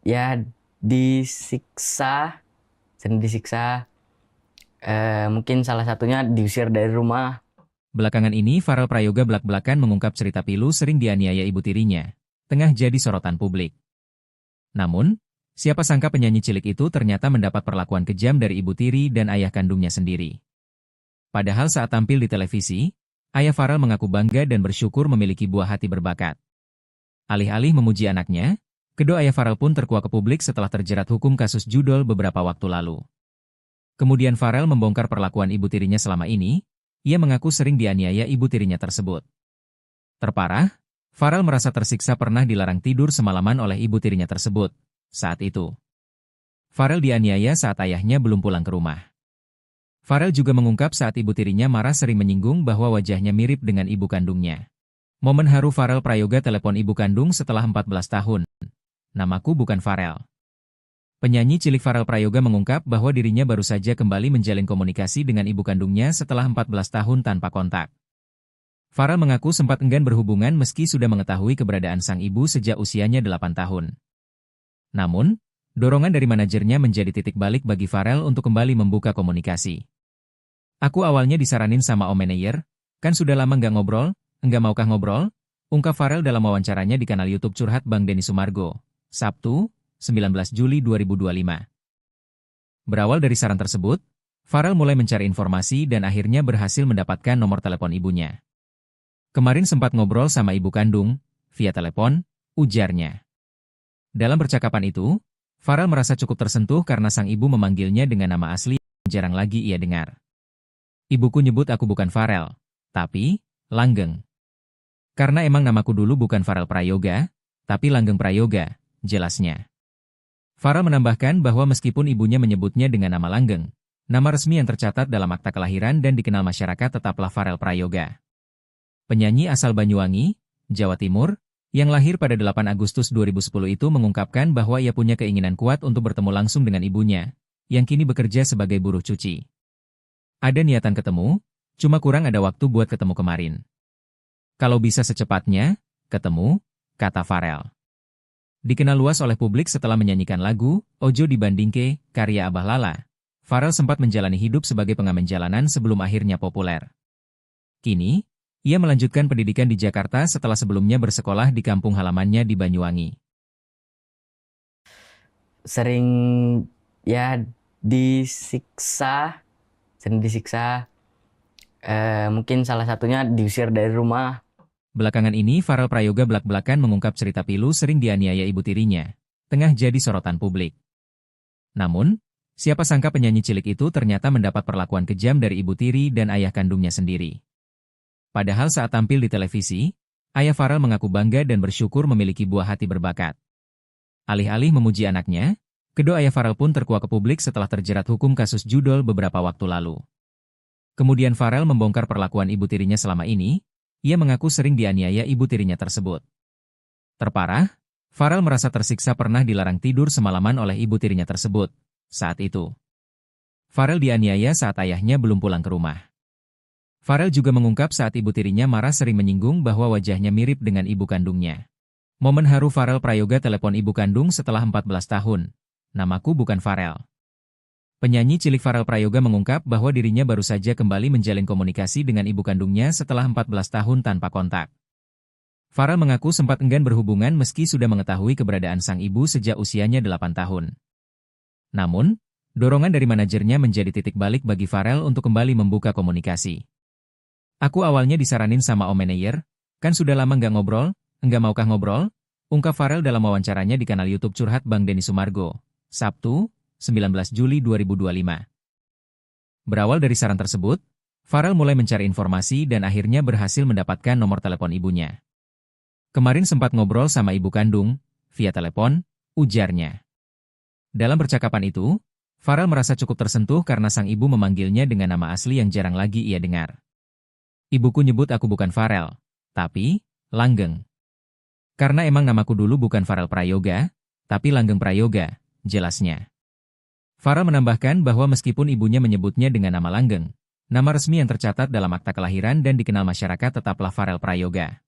Ya disiksa, sering disiksa. Mungkin salah satunya diusir dari rumah. Belakangan ini, Farel Prayoga belak-belakan mengungkap cerita pilu sering dianiaya ibu tirinya, tengah jadi sorotan publik. Namun, siapa sangka penyanyi cilik itu ternyata mendapat perlakuan kejam dari ibu tiri dan ayah kandungnya sendiri. Padahal saat tampil di televisi, ayah Farel mengaku bangga dan bersyukur memiliki buah hati berbakat. Alih-alih memuji anaknya, kedua ayah Farel pun terkuak ke publik setelah terjerat hukum kasus judol beberapa waktu lalu. Kemudian Farel membongkar perlakuan ibu tirinya selama ini, ia mengaku sering dianiaya ibu tirinya tersebut. Terparah, Farel merasa tersiksa pernah dilarang tidur semalaman oleh ibu tirinya tersebut. Saat itu, Farel dianiaya saat ayahnya belum pulang ke rumah. Farel juga mengungkap saat ibu tirinya marah sering menyinggung bahwa wajahnya mirip dengan ibu kandungnya. Momen haru Farel Prayoga telepon ibu kandung setelah 14 tahun. Namaku bukan Farel. Penyanyi cilik Farel Prayoga mengungkap bahwa dirinya baru saja kembali menjalin komunikasi dengan ibu kandungnya setelah 14 tahun tanpa kontak. Farel mengaku sempat enggan berhubungan meski sudah mengetahui keberadaan sang ibu sejak usianya 8 tahun. Namun, dorongan dari manajernya menjadi titik balik bagi Farel untuk kembali membuka komunikasi. Aku awalnya disaranin sama Om Manayer, kan sudah lama nggak ngobrol, enggak maukah ngobrol? Ungkap Farel dalam wawancaranya di kanal YouTube Curhat Bang Denny Sumargo, Sabtu, 19 Juli 2025. Berawal dari saran tersebut, Farel mulai mencari informasi dan akhirnya berhasil mendapatkan nomor telepon ibunya. Kemarin sempat ngobrol sama ibu kandung, via telepon, ujarnya. Dalam percakapan itu, Farel merasa cukup tersentuh karena sang ibu memanggilnya dengan nama asli yang jarang lagi ia dengar. Ibuku nyebut aku bukan Farel, tapi Langgeng. Karena emang namaku dulu bukan Farel Prayoga, tapi Langgeng Prayoga, jelasnya. Farel menambahkan bahwa meskipun ibunya menyebutnya dengan nama Langgeng, nama resmi yang tercatat dalam akta kelahiran dan dikenal masyarakat tetaplah Farel Prayoga. Penyanyi asal Banyuwangi, Jawa Timur, yang lahir pada 8 Agustus 2010 itu mengungkapkan bahwa ia punya keinginan kuat untuk bertemu langsung dengan ibunya, yang kini bekerja sebagai buruh cuci. Ada niatan ketemu, cuma kurang ada waktu buat ketemu kemarin. Kalau bisa secepatnya, ketemu, kata Farel. Dikenal luas oleh publik setelah menyanyikan lagu Ojo Dibandingke, karya Abah Lala. Farel sempat menjalani hidup sebagai pengamen jalanan sebelum akhirnya populer. Kini, ia melanjutkan pendidikan di Jakarta setelah sebelumnya bersekolah di kampung halamannya di Banyuwangi. Sering ya disiksa, sering disiksa. Mungkin salah satunya diusir dari rumah. Belakangan ini Farel Prayoga belak-belakan mengungkap cerita pilu sering dianiaya ibu tirinya, tengah jadi sorotan publik. Namun, siapa sangka penyanyi cilik itu ternyata mendapat perlakuan kejam dari ibu tiri dan ayah kandungnya sendiri. Padahal saat tampil di televisi, ayah Farel mengaku bangga dan bersyukur memiliki buah hati berbakat. Alih-alih memuji anaknya, kedua ayah Farel pun terkuak ke publik setelah terjerat hukum kasus judol beberapa waktu lalu. Kemudian Farel membongkar perlakuan ibu tirinya selama ini, ia mengaku sering dianiaya ibu tirinya tersebut. Terparah, Farel merasa tersiksa pernah dilarang tidur semalaman oleh ibu tirinya tersebut. Saat itu, Farel dianiaya saat ayahnya belum pulang ke rumah. Farel juga mengungkap saat ibu tirinya marah sering menyinggung bahwa wajahnya mirip dengan ibu kandungnya. Momen haru Farel Prayoga telepon ibu kandung setelah 14 tahun. Namaku bukan Farel. Penyanyi cilik Farel Prayoga mengungkap bahwa dirinya baru saja kembali menjalin komunikasi dengan ibu kandungnya setelah 14 tahun tanpa kontak. Farel mengaku sempat enggan berhubungan meski sudah mengetahui keberadaan sang ibu sejak usianya 8 tahun. Namun, dorongan dari manajernya menjadi titik balik bagi Farel untuk kembali membuka komunikasi. Aku awalnya disaranin sama Om Manayer, kan sudah lama nggak ngobrol, enggak maukah ngobrol? Ungkap Farel dalam wawancaranya di kanal YouTube Curhat Bang Denny Sumargo, Sabtu, 19 Juli 2025. Berawal dari saran tersebut, Farel mulai mencari informasi dan akhirnya berhasil mendapatkan nomor telepon ibunya. Kemarin sempat ngobrol sama ibu kandung, via telepon, ujarnya. Dalam percakapan itu, Farel merasa cukup tersentuh karena sang ibu memanggilnya dengan nama asli yang jarang lagi ia dengar. Ibuku nyebut aku bukan Farel, tapi Langgeng. Karena emang namaku dulu bukan Farel Prayoga, tapi Langgeng Prayoga, jelasnya. Farel menambahkan bahwa meskipun ibunya menyebutnya dengan nama Langgeng, nama resmi yang tercatat dalam akta kelahiran dan dikenal masyarakat tetaplah Farel Prayoga.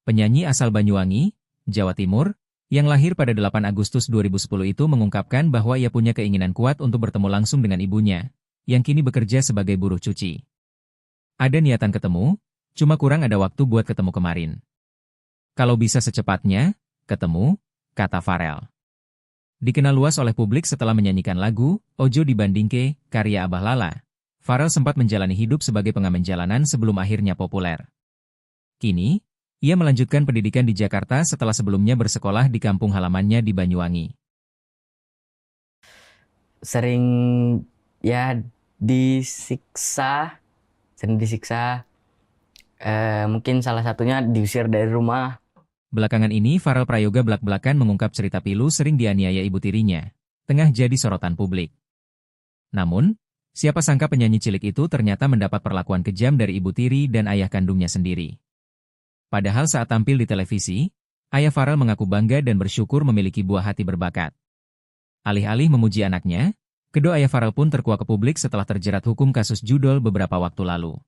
Penyanyi asal Banyuwangi, Jawa Timur, yang lahir pada 8 Agustus 2010 itu mengungkapkan bahwa ia punya keinginan kuat untuk bertemu langsung dengan ibunya, yang kini bekerja sebagai buruh cuci. Ada niatan ketemu, cuma kurang ada waktu buat ketemu kemarin. Kalau bisa secepatnya, ketemu, kata Pharrell. Dikenal luas oleh publik setelah menyanyikan lagu Ojo Dibandingke, karya Abah Lala. Pharrell sempat menjalani hidup sebagai pengamen jalanan sebelum akhirnya populer. Kini, ia melanjutkan pendidikan di Jakarta setelah sebelumnya bersekolah di kampung halamannya di Banyuwangi. Sering ya disiksa, sering disiksa. Mungkin salah satunya diusir dari rumah. Belakangan ini Pharrell Prayoga belak-belakan mengungkap cerita pilu sering dianiaya ibu tirinya, tengah jadi sorotan publik. Namun, siapa sangka penyanyi cilik itu ternyata mendapat perlakuan kejam dari ibu tiri dan ayah kandungnya sendiri. Padahal saat tampil di televisi, ayah Pharrell mengaku bangga dan bersyukur memiliki buah hati berbakat. Alih-alih memuji anaknya, kedua ayah Pharrell pun terkuak ke publik setelah terjerat hukum kasus judol beberapa waktu lalu.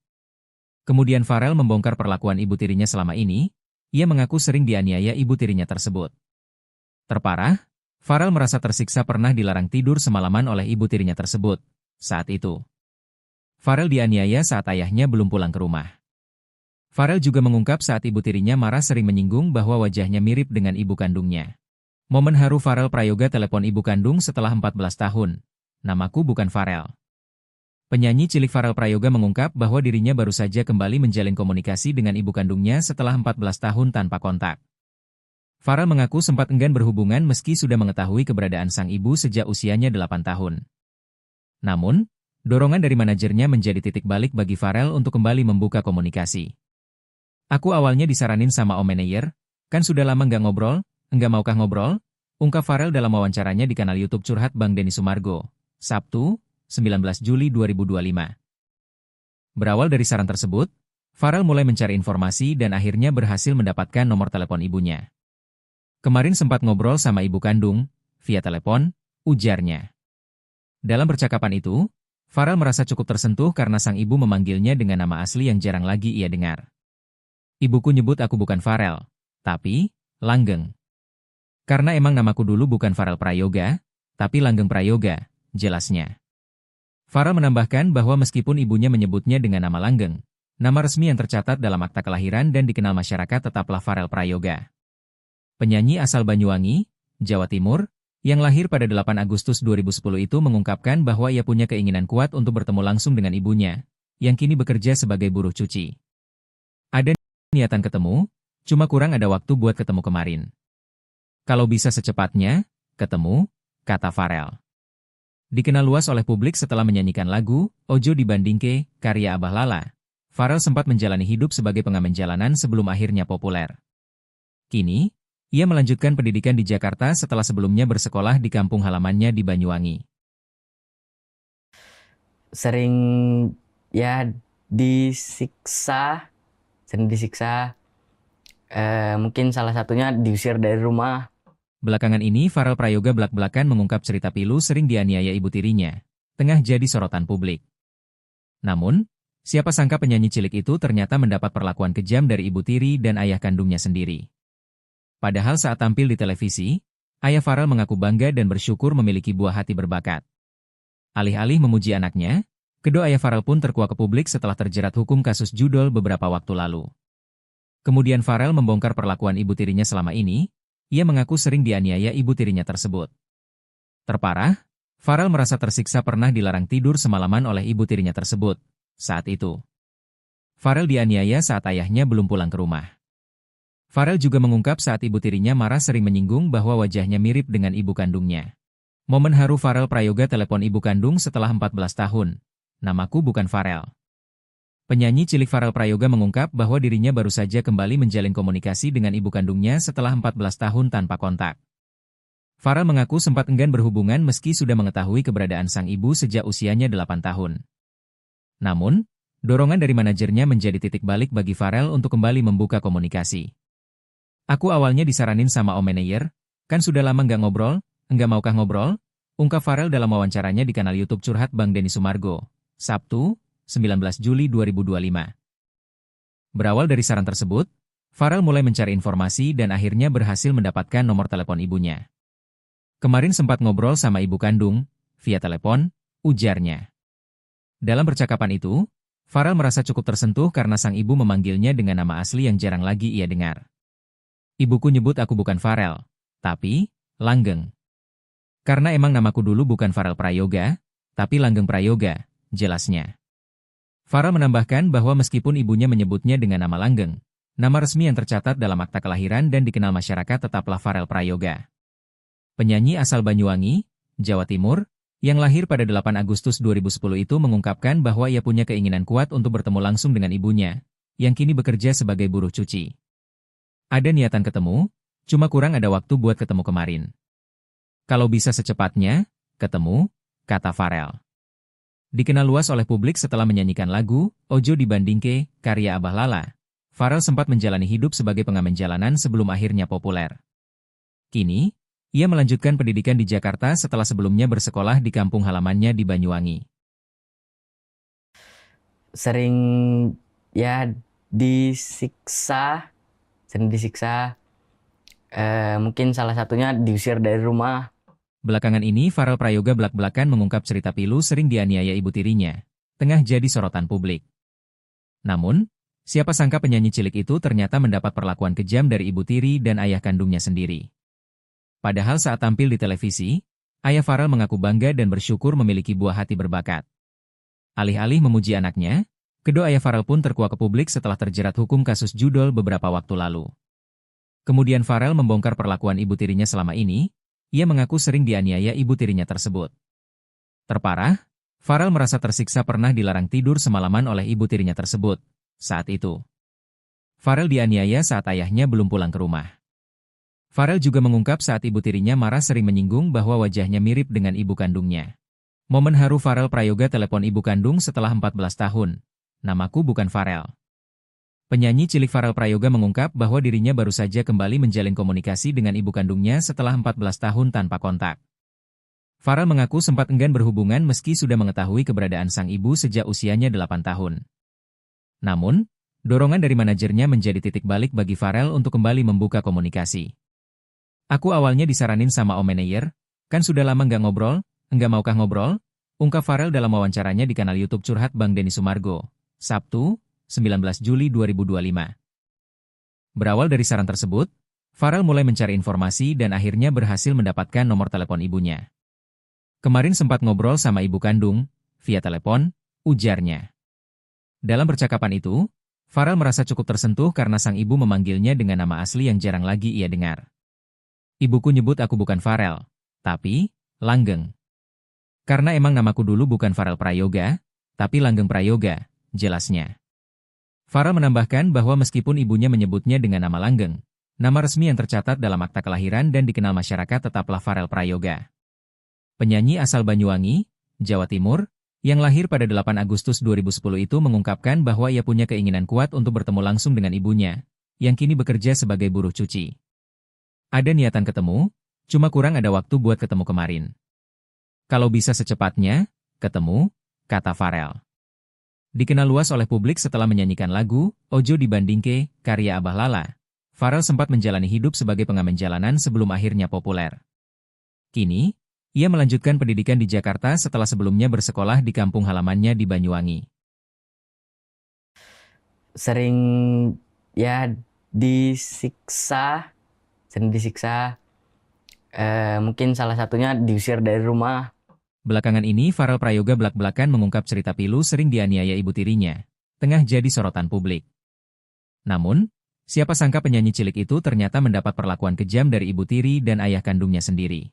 Kemudian Pharrell membongkar perlakuan ibu tirinya selama ini. Ia mengaku sering dianiaya ibu tirinya tersebut. Terparah, Pharrell merasa tersiksa pernah dilarang tidur semalaman oleh ibu tirinya tersebut. Saat itu, Pharrell dianiaya saat ayahnya belum pulang ke rumah. Pharrell juga mengungkap saat ibu tirinya marah sering menyinggung bahwa wajahnya mirip dengan ibu kandungnya. Momen haru Pharrell Prayoga telepon ibu kandung setelah 14 tahun. Namaku bukan Pharrell. Penyanyi cilik Pharrell Prayoga mengungkap bahwa dirinya baru saja kembali menjalin komunikasi dengan ibu kandungnya setelah 14 tahun tanpa kontak. Pharrell mengaku sempat enggan berhubungan meski sudah mengetahui keberadaan sang ibu sejak usianya 8 tahun. Namun, dorongan dari manajernya menjadi titik balik bagi Pharrell untuk kembali membuka komunikasi. Aku awalnya disaranin sama Om Manayer, kan sudah lama nggak ngobrol, enggak maukah ngobrol? Ungkap Pharrell dalam wawancaranya di kanal YouTube Curhat Bang Denny Sumargo, Sabtu, 19 Juli 2025. Berawal dari saran tersebut, Pharrell mulai mencari informasi dan akhirnya berhasil mendapatkan nomor telepon ibunya. Kemarin sempat ngobrol sama ibu kandung, via telepon, ujarnya. Dalam percakapan itu, Pharrell merasa cukup tersentuh karena sang ibu memanggilnya dengan nama asli yang jarang lagi ia dengar. Ibuku nyebut aku bukan Pharrell, tapi Langgeng. Karena emang namaku dulu bukan Pharrell Prayoga, tapi Langgeng Prayoga, jelasnya. Pharrell menambahkan bahwa meskipun ibunya menyebutnya dengan nama Langgeng, nama resmi yang tercatat dalam akta kelahiran dan dikenal masyarakat tetaplah Pharrell Prayoga. Penyanyi asal Banyuwangi, Jawa Timur, yang lahir pada 8 Agustus 2010 itu mengungkapkan bahwa ia punya keinginan kuat untuk bertemu langsung dengan ibunya, yang kini bekerja sebagai buruh cuci. Ada niatan ketemu, cuma kurang ada waktu buat ketemu kemarin. Kalau bisa secepatnya, ketemu, kata Pharrell. Dikenal luas oleh publik setelah menyanyikan lagu Ojo Dibandingke, karya Abah Lala. Pharrell sempat menjalani hidup sebagai pengamen jalanan sebelum akhirnya populer. Kini, ia melanjutkan pendidikan di Jakarta setelah sebelumnya bersekolah di kampung halamannya di Banyuwangi. Sering ya disiksa, mungkin salah satunya diusir dari rumah. Belakangan ini Pharrell Prayoga belak-belakan mengungkap cerita pilu sering dianiaya ibu tirinya, tengah jadi sorotan publik. Namun, siapa sangka penyanyi cilik itu ternyata mendapat perlakuan kejam dari ibu tiri dan ayah kandungnya sendiri. Padahal saat tampil di televisi, ayah Pharrell mengaku bangga dan bersyukur memiliki buah hati berbakat. Alih-alih memuji anaknya, kedua ayah Pharrell pun terkuak ke publik setelah terjerat hukum kasus judol beberapa waktu lalu. Kemudian Pharrell membongkar perlakuan ibu tirinya selama ini. Ia mengaku sering dianiaya ibu tirinya tersebut. Terparah, Pharrell merasa tersiksa pernah dilarang tidur semalaman oleh ibu tirinya tersebut. Saat itu, Pharrell dianiaya saat ayahnya belum pulang ke rumah. Pharrell juga mengungkap saat ibu tirinya marah sering menyinggung bahwa wajahnya mirip dengan ibu kandungnya. Momen haru Pharrell Prayoga telepon ibu kandung setelah 14 tahun. Namaku bukan Pharrell. Penyanyi cilik Pharrell Prayoga mengungkap bahwa dirinya baru saja kembali menjalin komunikasi dengan ibu kandungnya setelah 14 tahun tanpa kontak. Pharrell mengaku sempat enggan berhubungan meski sudah mengetahui keberadaan sang ibu sejak usianya 8 tahun. Namun, dorongan dari manajernya menjadi titik balik bagi Pharrell untuk kembali membuka komunikasi. Aku awalnya disaranin sama Om Manayer, kan sudah lama nggak ngobrol, enggak maukah ngobrol? Ungkap Pharrell dalam wawancaranya di kanal YouTube Curhat Bang Denny Sumargo, Sabtu, 19 Juli 2025. Berawal dari saran tersebut, Farel mulai mencari informasi dan akhirnya berhasil mendapatkan nomor telepon ibunya. Kemarin sempat ngobrol sama ibu kandung, via telepon, ujarnya. Dalam percakapan itu, Farel merasa cukup tersentuh karena sang ibu memanggilnya dengan nama asli yang jarang lagi ia dengar. Ibuku nyebut aku bukan Farel, tapi Langgeng. Karena emang namaku dulu bukan Farel Prayoga, tapi Langgeng Prayoga, jelasnya. Farel menambahkan bahwa meskipun ibunya menyebutnya dengan nama Langgeng, nama resmi yang tercatat dalam akta kelahiran dan dikenal masyarakat tetaplah Farel Prayoga. Penyanyi asal Banyuwangi, Jawa Timur, yang lahir pada 8 Agustus 2010 itu mengungkapkan bahwa ia punya keinginan kuat untuk bertemu langsung dengan ibunya, yang kini bekerja sebagai buruh cuci. Ada niatan ketemu, cuma kurang ada waktu buat ketemu kemarin. Kalau bisa secepatnya, ketemu, kata Farel. Dikenal luas oleh publik setelah menyanyikan lagu Ojo Dibandingke, karya Abah Lala. Farel sempat menjalani hidup sebagai pengamen jalanan sebelum akhirnya populer. Kini, ia melanjutkan pendidikan di Jakarta setelah sebelumnya bersekolah di kampung halamannya di Banyuwangi. Sering ya disiksa, sering disiksa. Mungkin salah satunya diusir dari rumah. Belakangan ini Farel Prayoga belak-belakan mengungkap cerita pilu sering dianiaya ibu tirinya, tengah jadi sorotan publik. Namun, siapa sangka penyanyi cilik itu ternyata mendapat perlakuan kejam dari ibu tiri dan ayah kandungnya sendiri. Padahal saat tampil di televisi, ayah Farel mengaku bangga dan bersyukur memiliki buah hati berbakat. Alih-alih memuji anaknya, kedua ayah Farel pun terkuak ke publik setelah terjerat hukum kasus judol beberapa waktu lalu. Kemudian Farel membongkar perlakuan ibu tirinya selama ini. Ia mengaku sering dianiaya ibu tirinya tersebut. Terparah, Farel merasa tersiksa pernah dilarang tidur semalaman oleh ibu tirinya tersebut. Saat itu, Farel dianiaya saat ayahnya belum pulang ke rumah. Farel juga mengungkap saat ibu tirinya marah sering menyinggung bahwa wajahnya mirip dengan ibu kandungnya. Momen haru Farel Prayoga telepon ibu kandung setelah 14 tahun. Namaku bukan Farel. Penyanyi cilik Farel Prayoga mengungkap bahwa dirinya baru saja kembali menjalin komunikasi dengan ibu kandungnya setelah 14 tahun tanpa kontak. Farel mengaku sempat enggan berhubungan meski sudah mengetahui keberadaan sang ibu sejak usianya 8 tahun. Namun, dorongan dari manajernya menjadi titik balik bagi Farel untuk kembali membuka komunikasi. Aku awalnya disaranin sama Om Manayer, kan sudah lama nggak ngobrol, enggak maukah ngobrol? Ungkap Farel dalam wawancaranya di kanal YouTube Curhat Bang Denny Sumargo, Sabtu, 19 Juli 2025. Berawal dari saran tersebut, Farel mulai mencari informasi dan akhirnya berhasil mendapatkan nomor telepon ibunya. Kemarin sempat ngobrol sama ibu kandung, via telepon, ujarnya. Dalam percakapan itu, Farel merasa cukup tersentuh karena sang ibu memanggilnya dengan nama asli yang jarang lagi ia dengar. Ibuku nyebut aku bukan Farel, tapi Langgeng. Karena emang namaku dulu bukan Farel Prayoga, tapi Langgeng Prayoga, jelasnya. Farel menambahkan bahwa meskipun ibunya menyebutnya dengan nama Langgeng, nama resmi yang tercatat dalam akta kelahiran dan dikenal masyarakat tetaplah Farel Prayoga. Penyanyi asal Banyuwangi, Jawa Timur, yang lahir pada 8 Agustus 2010 itu mengungkapkan bahwa ia punya keinginan kuat untuk bertemu langsung dengan ibunya, yang kini bekerja sebagai buruh cuci. Ada niatan ketemu, cuma kurang ada waktu buat ketemu kemarin. Kalau bisa secepatnya, ketemu, kata Farel. Dikenal luas oleh publik setelah menyanyikan lagu Ojo Dibandingke, karya Abah Lala. Farel sempat menjalani hidup sebagai pengamen jalanan sebelum akhirnya populer. Kini, ia melanjutkan pendidikan di Jakarta setelah sebelumnya bersekolah di kampung halamannya di Banyuwangi. Sering ya disiksa, sering disiksa. Mungkin salah satunya diusir dari rumah. Belakangan ini Farel Prayoga belak-belakan mengungkap cerita pilu sering dianiaya ibu tirinya, tengah jadi sorotan publik. Namun, siapa sangka penyanyi cilik itu ternyata mendapat perlakuan kejam dari ibu tiri dan ayah kandungnya sendiri.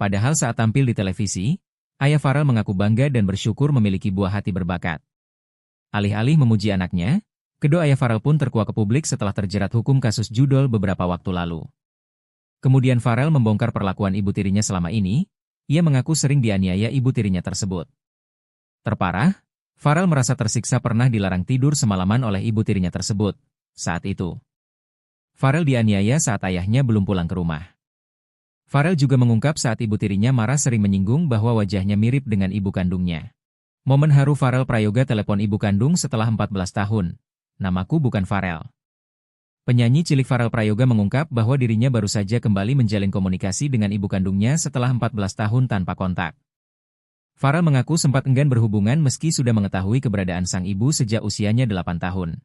Padahal saat tampil di televisi, ayah Farel mengaku bangga dan bersyukur memiliki buah hati berbakat. Alih-alih memuji anaknya, kedua ayah Farel pun terkuak ke publik setelah terjerat hukum kasus judol beberapa waktu lalu. Kemudian Farel membongkar perlakuan ibu tirinya selama ini. Ia mengaku sering dianiaya ibu tirinya tersebut. Terparah, Farel merasa tersiksa pernah dilarang tidur semalaman oleh ibu tirinya tersebut. Saat itu, Farel dianiaya saat ayahnya belum pulang ke rumah. Farel juga mengungkap saat ibu tirinya marah sering menyinggung bahwa wajahnya mirip dengan ibu kandungnya. Momen haru Farel Prayoga telepon ibu kandung setelah 14 tahun. Namaku bukan Farel. Penyanyi cilik Farel Prayoga mengungkap bahwa dirinya baru saja kembali menjalin komunikasi dengan ibu kandungnya setelah 14 tahun tanpa kontak. Farel mengaku sempat enggan berhubungan meski sudah mengetahui keberadaan sang ibu sejak usianya 8 tahun.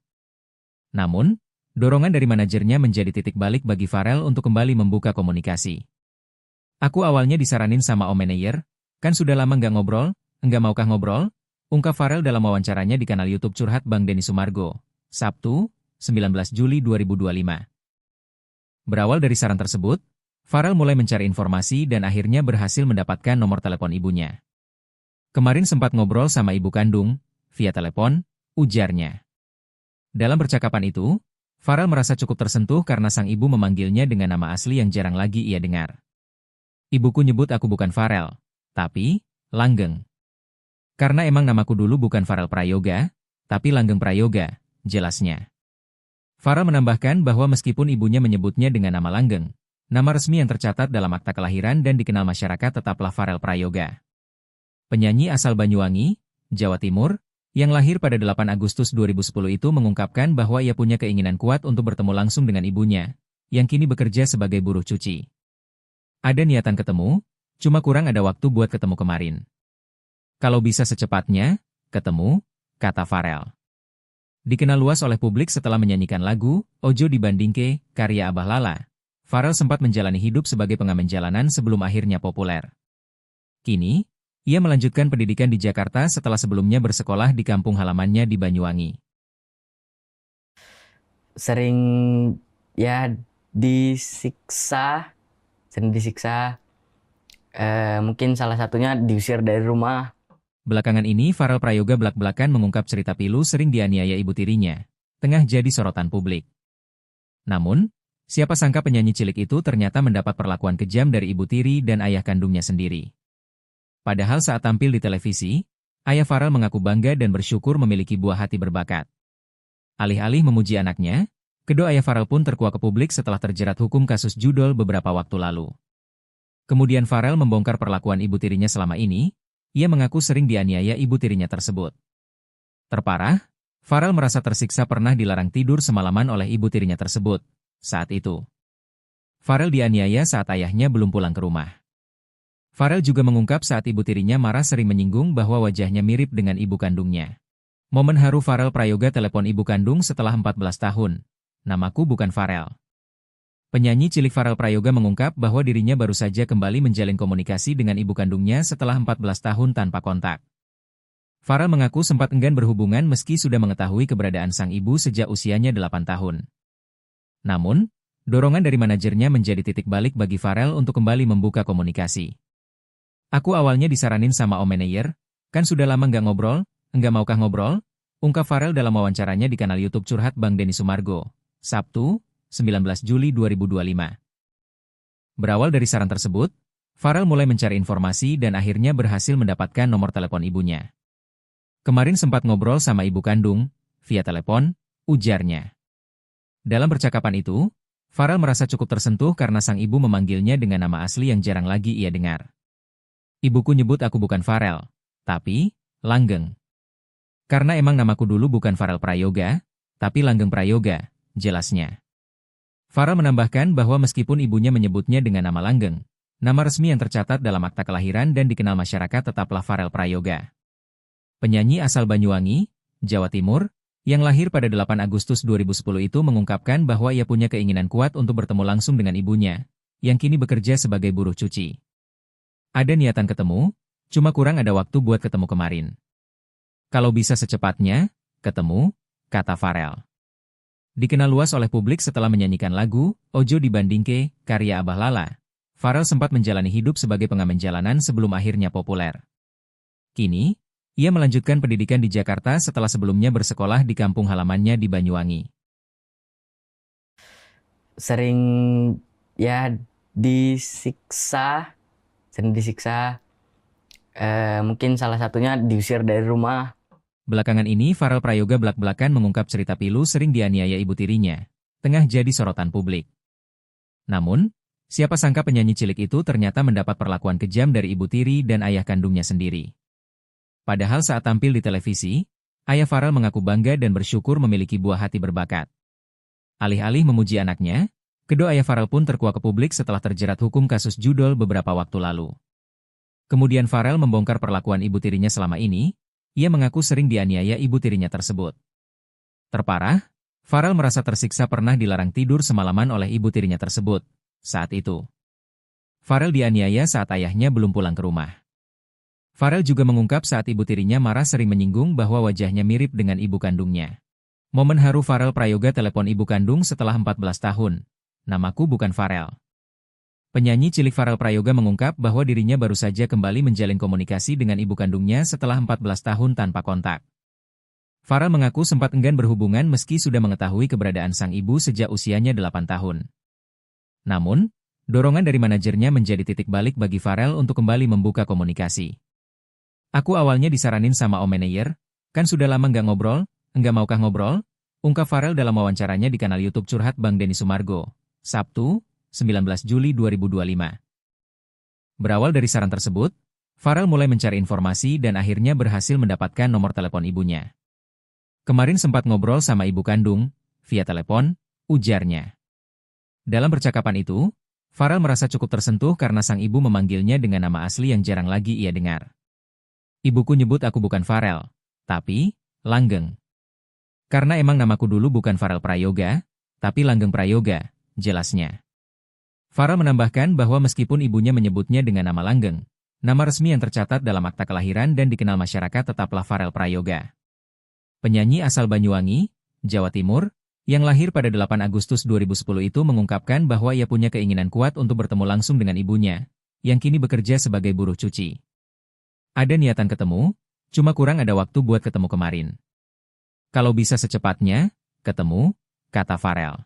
Namun, dorongan dari manajernya menjadi titik balik bagi Farel untuk kembali membuka komunikasi. "Aku awalnya disaranin sama Om Manayer, kan sudah lama nggak ngobrol, enggak maukah ngobrol?" Ungkap Farel dalam wawancaranya di kanal YouTube Curhat Bang Denny Sumargo, Sabtu, 19 Juli 2025. Berawal dari saran tersebut, Farel mulai mencari informasi dan akhirnya berhasil mendapatkan nomor telepon ibunya. "Kemarin sempat ngobrol sama ibu kandung, via telepon," ujarnya. Dalam percakapan itu, Farel merasa cukup tersentuh karena sang ibu memanggilnya dengan nama asli yang jarang lagi ia dengar. "Ibuku nyebut aku bukan Farel, tapi Langgeng. Karena emang namaku dulu bukan Farel Prayoga, tapi Langgeng Prayoga," jelasnya. Farel menambahkan bahwa meskipun ibunya menyebutnya dengan nama Langgeng, nama resmi yang tercatat dalam akta kelahiran dan dikenal masyarakat tetaplah Farel Prayoga. Penyanyi asal Banyuwangi, Jawa Timur, yang lahir pada 8 Agustus 2010 itu mengungkapkan bahwa ia punya keinginan kuat untuk bertemu langsung dengan ibunya, yang kini bekerja sebagai buruh cuci. "Ada niatan ketemu, cuma kurang ada waktu buat ketemu kemarin. Kalau bisa secepatnya, ketemu," kata Farel. Dikenal luas oleh publik setelah menyanyikan lagu "Ojo Dibandingke" karya Abah Lala, Farel sempat menjalani hidup sebagai pengamen jalanan sebelum akhirnya populer. Kini, ia melanjutkan pendidikan di Jakarta setelah sebelumnya bersekolah di kampung halamannya di Banyuwangi. Sering ya disiksa, sering disiksa. Mungkin salah satunya diusir dari rumah. Belakangan ini Farel Prayoga belak-belakan mengungkap cerita pilu sering dianiaya ibu tirinya, tengah jadi sorotan publik. Namun, siapa sangka penyanyi cilik itu ternyata mendapat perlakuan kejam dari ibu tiri dan ayah kandungnya sendiri. Padahal saat tampil di televisi, ayah Farel mengaku bangga dan bersyukur memiliki buah hati berbakat. Alih-alih memuji anaknya, kedua ayah Farel pun terkuak ke publik setelah terjerat hukum kasus judol beberapa waktu lalu. Kemudian Farel membongkar perlakuan ibu tirinya selama ini. Ia mengaku sering dianiaya ibu tirinya tersebut. Terparah, Farel merasa tersiksa pernah dilarang tidur semalaman oleh ibu tirinya tersebut. Saat itu, Farel dianiaya saat ayahnya belum pulang ke rumah. Farel juga mengungkap saat ibu tirinya marah sering menyinggung bahwa wajahnya mirip dengan ibu kandungnya. Momen haru Farel Prayoga telepon ibu kandung setelah 14 tahun. "Namaku bukan Farel." Penyanyi cilik Farel Prayoga mengungkap bahwa dirinya baru saja kembali menjalin komunikasi dengan ibu kandungnya setelah 14 tahun tanpa kontak. Farel mengaku sempat enggan berhubungan meski sudah mengetahui keberadaan sang ibu sejak usianya 8 tahun. Namun, dorongan dari manajernya menjadi titik balik bagi Farel untuk kembali membuka komunikasi. "Aku awalnya disaranin sama Om Manayer, kan sudah lama nggak ngobrol, enggak maukah ngobrol?" ungkap Farel dalam wawancaranya di kanal YouTube Curhat Bang Denny Sumargo, Sabtu, 19 Juli 2025. Berawal dari saran tersebut, Farel mulai mencari informasi dan akhirnya berhasil mendapatkan nomor telepon ibunya. "Kemarin sempat ngobrol sama ibu kandung, via telepon," ujarnya. Dalam percakapan itu, Farel merasa cukup tersentuh karena sang ibu memanggilnya dengan nama asli yang jarang lagi ia dengar. "Ibuku nyebut aku bukan Farel, tapi Langgeng. Karena emang namaku dulu bukan Farel Prayoga, tapi Langgeng Prayoga," jelasnya. Farel menambahkan bahwa meskipun ibunya menyebutnya dengan nama Langgeng, nama resmi yang tercatat dalam akta kelahiran dan dikenal masyarakat tetaplah Farel Prayoga. Penyanyi asal Banyuwangi, Jawa Timur, yang lahir pada 8 Agustus 2010 itu mengungkapkan bahwa ia punya keinginan kuat untuk bertemu langsung dengan ibunya, yang kini bekerja sebagai buruh cuci. "Ada niatan ketemu, cuma kurang ada waktu buat ketemu kemarin. Kalau bisa secepatnya, ketemu," kata Farel. Dikenal luas oleh publik setelah menyanyikan lagu "Ojo Dibandingke" karya Abah Lala, Farel sempat menjalani hidup sebagai pengamen jalanan sebelum akhirnya populer. Kini, ia melanjutkan pendidikan di Jakarta setelah sebelumnya bersekolah di kampung halamannya di Banyuwangi. Sering ya disiksa, sering disiksa. Mungkin salah satunya diusir dari rumah. Belakangan ini Farel Prayoga belak-belakan mengungkap cerita pilu sering dianiaya ibu tirinya, tengah jadi sorotan publik. Namun, siapa sangka penyanyi cilik itu ternyata mendapat perlakuan kejam dari ibu tiri dan ayah kandungnya sendiri. Padahal saat tampil di televisi, ayah Farel mengaku bangga dan bersyukur memiliki buah hati berbakat. Alih-alih memuji anaknya, kedua ayah Farel pun terkuak ke publik setelah terjerat hukum kasus judol beberapa waktu lalu. Kemudian Farel membongkar perlakuan ibu tirinya selama ini, ia mengaku sering dianiaya ibu tirinya tersebut. Terparah, Farel merasa tersiksa pernah dilarang tidur semalaman oleh ibu tirinya tersebut. Saat itu, Farel dianiaya saat ayahnya belum pulang ke rumah. Farel juga mengungkap saat ibu tirinya marah sering menyinggung bahwa wajahnya mirip dengan ibu kandungnya. Momen haru Farel Prayoga telepon ibu kandung setelah 14 tahun. Namaku bukan Farel. Penyanyi cilik Farel Prayoga mengungkap bahwa dirinya baru saja kembali menjalin komunikasi dengan ibu kandungnya setelah 14 tahun tanpa kontak. Farel mengaku sempat enggan berhubungan meski sudah mengetahui keberadaan sang ibu sejak usianya 8 tahun. Namun, dorongan dari manajernya menjadi titik balik bagi Farel untuk kembali membuka komunikasi. Aku awalnya disaranin sama Om Manayer, kan sudah lama nggak ngobrol, enggak maukah ngobrol? Ungkap Farel dalam wawancaranya di kanal YouTube Curhat Bang Denny Sumargo, Sabtu, 19 Juli 2025. Berawal dari saran tersebut, Farel mulai mencari informasi dan akhirnya berhasil mendapatkan nomor telepon ibunya. Kemarin sempat ngobrol sama ibu kandung, via telepon, ujarnya. Dalam percakapan itu, Farel merasa cukup tersentuh karena sang ibu memanggilnya dengan nama asli yang jarang lagi ia dengar. Ibuku nyebut aku bukan Farel, tapi Langgeng. Karena emang namaku dulu bukan Farel Prayoga, tapi Langgeng Prayoga, jelasnya. Farel menambahkan bahwa meskipun ibunya menyebutnya dengan nama Langgeng, nama resmi yang tercatat dalam akta kelahiran dan dikenal masyarakat tetaplah Farel Prayoga. Penyanyi asal Banyuwangi, Jawa Timur, yang lahir pada 8 Agustus 2010 itu mengungkapkan bahwa ia punya keinginan kuat untuk bertemu langsung dengan ibunya, yang kini bekerja sebagai buruh cuci. Ada niatan ketemu, cuma kurang ada waktu buat ketemu kemarin. Kalau bisa secepatnya, ketemu, kata Farel.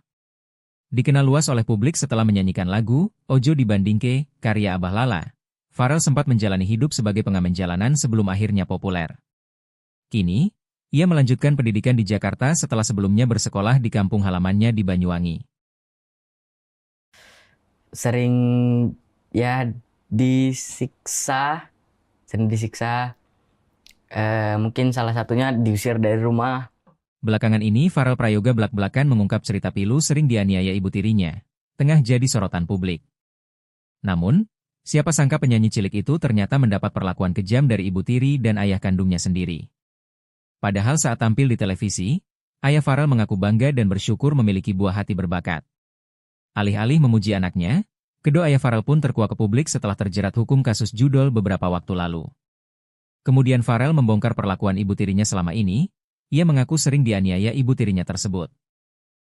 Dikenal luas oleh publik setelah menyanyikan lagu Ojo Dibandingke, karya Abah Lala, Farel sempat menjalani hidup sebagai pengamen jalanan sebelum akhirnya populer. Kini, ia melanjutkan pendidikan di Jakarta setelah sebelumnya bersekolah di kampung halamannya di Banyuwangi. Sering ya disiksa, mungkin salah satunya diusir dari rumah. Belakangan ini Farel Prayoga belak-belakan mengungkap cerita pilu sering dianiaya ibu tirinya, tengah jadi sorotan publik. Namun, siapa sangka penyanyi cilik itu ternyata mendapat perlakuan kejam dari ibu tiri dan ayah kandungnya sendiri. Padahal saat tampil di televisi, ayah Farel mengaku bangga dan bersyukur memiliki buah hati berbakat. Alih-alih memuji anaknya, kedua ayah Farel pun terkuak ke publik setelah terjerat hukum kasus judol beberapa waktu lalu. Kemudian Farel membongkar perlakuan ibu tirinya selama ini, ia mengaku sering dianiaya ibu tirinya tersebut.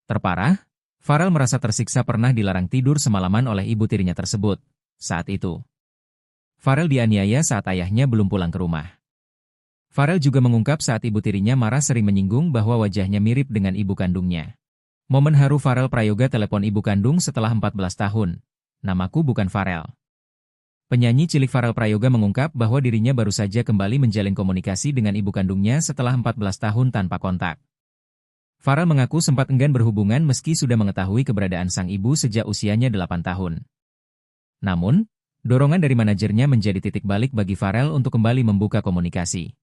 Terparah, Farel merasa tersiksa pernah dilarang tidur semalaman oleh ibu tirinya tersebut. Saat itu, Farel dianiaya saat ayahnya belum pulang ke rumah. Farel juga mengungkap saat ibu tirinya marah sering menyinggung bahwa wajahnya mirip dengan ibu kandungnya. Momen haru Farel Prayoga telepon ibu kandung setelah 14 tahun. Namaku bukan Farel. Penyanyi cilik Farel Prayoga mengungkap bahwa dirinya baru saja kembali menjalin komunikasi dengan ibu kandungnya setelah 14 tahun tanpa kontak. Farel mengaku sempat enggan berhubungan meski sudah mengetahui keberadaan sang ibu sejak usianya 8 tahun. Namun, dorongan dari manajernya menjadi titik balik bagi Farel untuk kembali membuka komunikasi.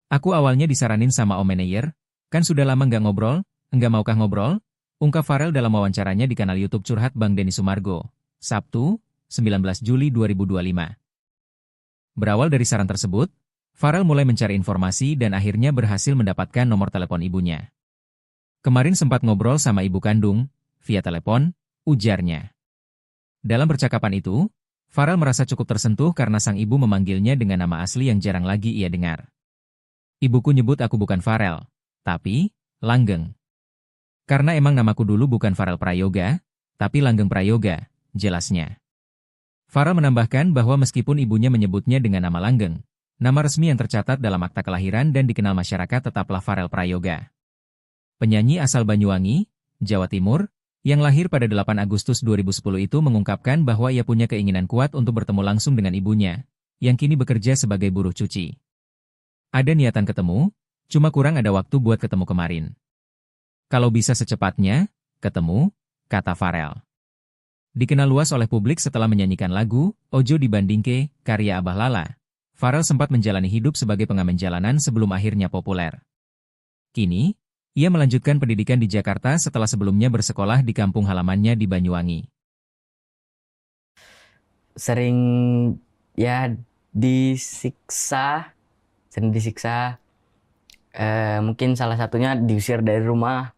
Aku awalnya disaranin sama Om Manayer, kan sudah lama nggak ngobrol, enggak maukah ngobrol? Ungkap Farel dalam wawancaranya di kanal YouTube Curhat Bang Denny Sumargo, Sabtu, 19 Juli 2025. Berawal dari saran tersebut, Farel mulai mencari informasi dan akhirnya berhasil mendapatkan nomor telepon ibunya. Kemarin sempat ngobrol sama ibu kandung, via telepon, ujarnya. Dalam percakapan itu, Farel merasa cukup tersentuh karena sang ibu memanggilnya dengan nama asli yang jarang lagi ia dengar. Ibuku nyebut aku bukan Farel, tapi Langgeng. Karena emang namaku dulu bukan Farel Prayoga, tapi Langgeng Prayoga, jelasnya. Farel menambahkan bahwa meskipun ibunya menyebutnya dengan nama Langgeng, nama resmi yang tercatat dalam akta kelahiran dan dikenal masyarakat tetaplah Farel Prayoga. Penyanyi asal Banyuwangi, Jawa Timur, yang lahir pada 8 Agustus 2010 itu mengungkapkan bahwa ia punya keinginan kuat untuk bertemu langsung dengan ibunya, yang kini bekerja sebagai buruh cuci. Ada niatan ketemu, cuma kurang ada waktu buat ketemu kemarin. Kalau bisa secepatnya, ketemu, kata Farel. Dikenal luas oleh publik setelah menyanyikan lagu Ojo Dibandingke, karya Abah Lala, Farel sempat menjalani hidup sebagai pengamen jalanan sebelum akhirnya populer. Kini, Ia melanjutkan pendidikan di Jakarta setelah sebelumnya bersekolah di kampung halamannya di Banyuwangi. Sering ya disiksa, sering disiksa. Mungkin salah satunya diusir dari rumah.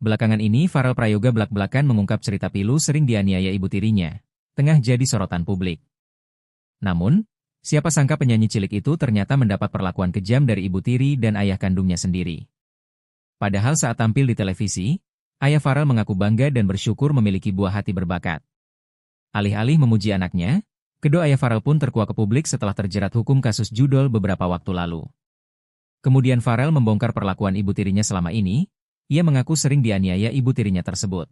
Belakangan ini Farel Prayoga belak-belakan mengungkap cerita pilu sering dianiaya ibu tirinya, tengah jadi sorotan publik. Namun, siapa sangka penyanyi cilik itu ternyata mendapat perlakuan kejam dari ibu tiri dan ayah kandungnya sendiri. Padahal saat tampil di televisi, ayah Farel mengaku bangga dan bersyukur memiliki buah hati berbakat. Alih-alih memuji anaknya, kedua ayah Farel pun terkuak ke publik setelah terjerat hukum kasus judol beberapa waktu lalu. Kemudian Farel membongkar perlakuan ibu tirinya selama ini, ia mengaku sering dianiaya ibu tirinya tersebut.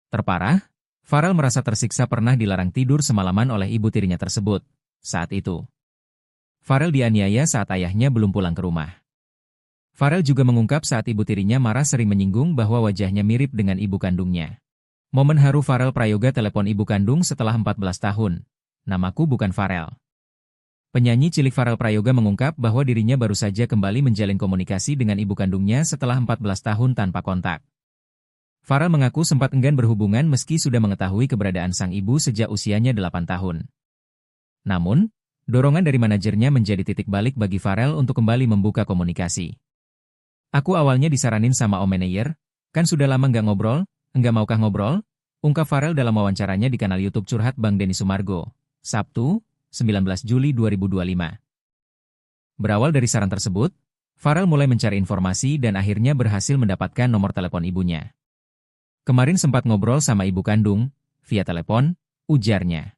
Terparah, Farel merasa tersiksa pernah dilarang tidur semalaman oleh ibu tirinya tersebut. Saat itu, Farel dianiaya saat ayahnya belum pulang ke rumah. Farel juga mengungkap saat ibu tirinya marah sering menyinggung bahwa wajahnya mirip dengan ibu kandungnya. Momen haru Farel Prayoga telepon ibu kandung setelah 14 tahun. Namaku bukan Farel. Penyanyi cilik Farel Prayoga mengungkap bahwa dirinya baru saja kembali menjalin komunikasi dengan ibu kandungnya setelah 14 tahun tanpa kontak. Farel mengaku sempat enggan berhubungan meski sudah mengetahui keberadaan sang ibu sejak usianya 8 tahun. Namun, dorongan dari manajernya menjadi titik balik bagi Farel untuk kembali membuka komunikasi. Aku awalnya disaranin sama Om Manayer, kan sudah lama nggak ngobrol, enggak maukah ngobrol? Ungkap Farel dalam wawancaranya di kanal YouTube Curhat Bang Denny Sumargo, Sabtu, 19 Juli 2025. Berawal dari saran tersebut, Farel mulai mencari informasi dan akhirnya berhasil mendapatkan nomor telepon ibunya. Kemarin sempat ngobrol sama ibu kandung, via telepon, ujarnya.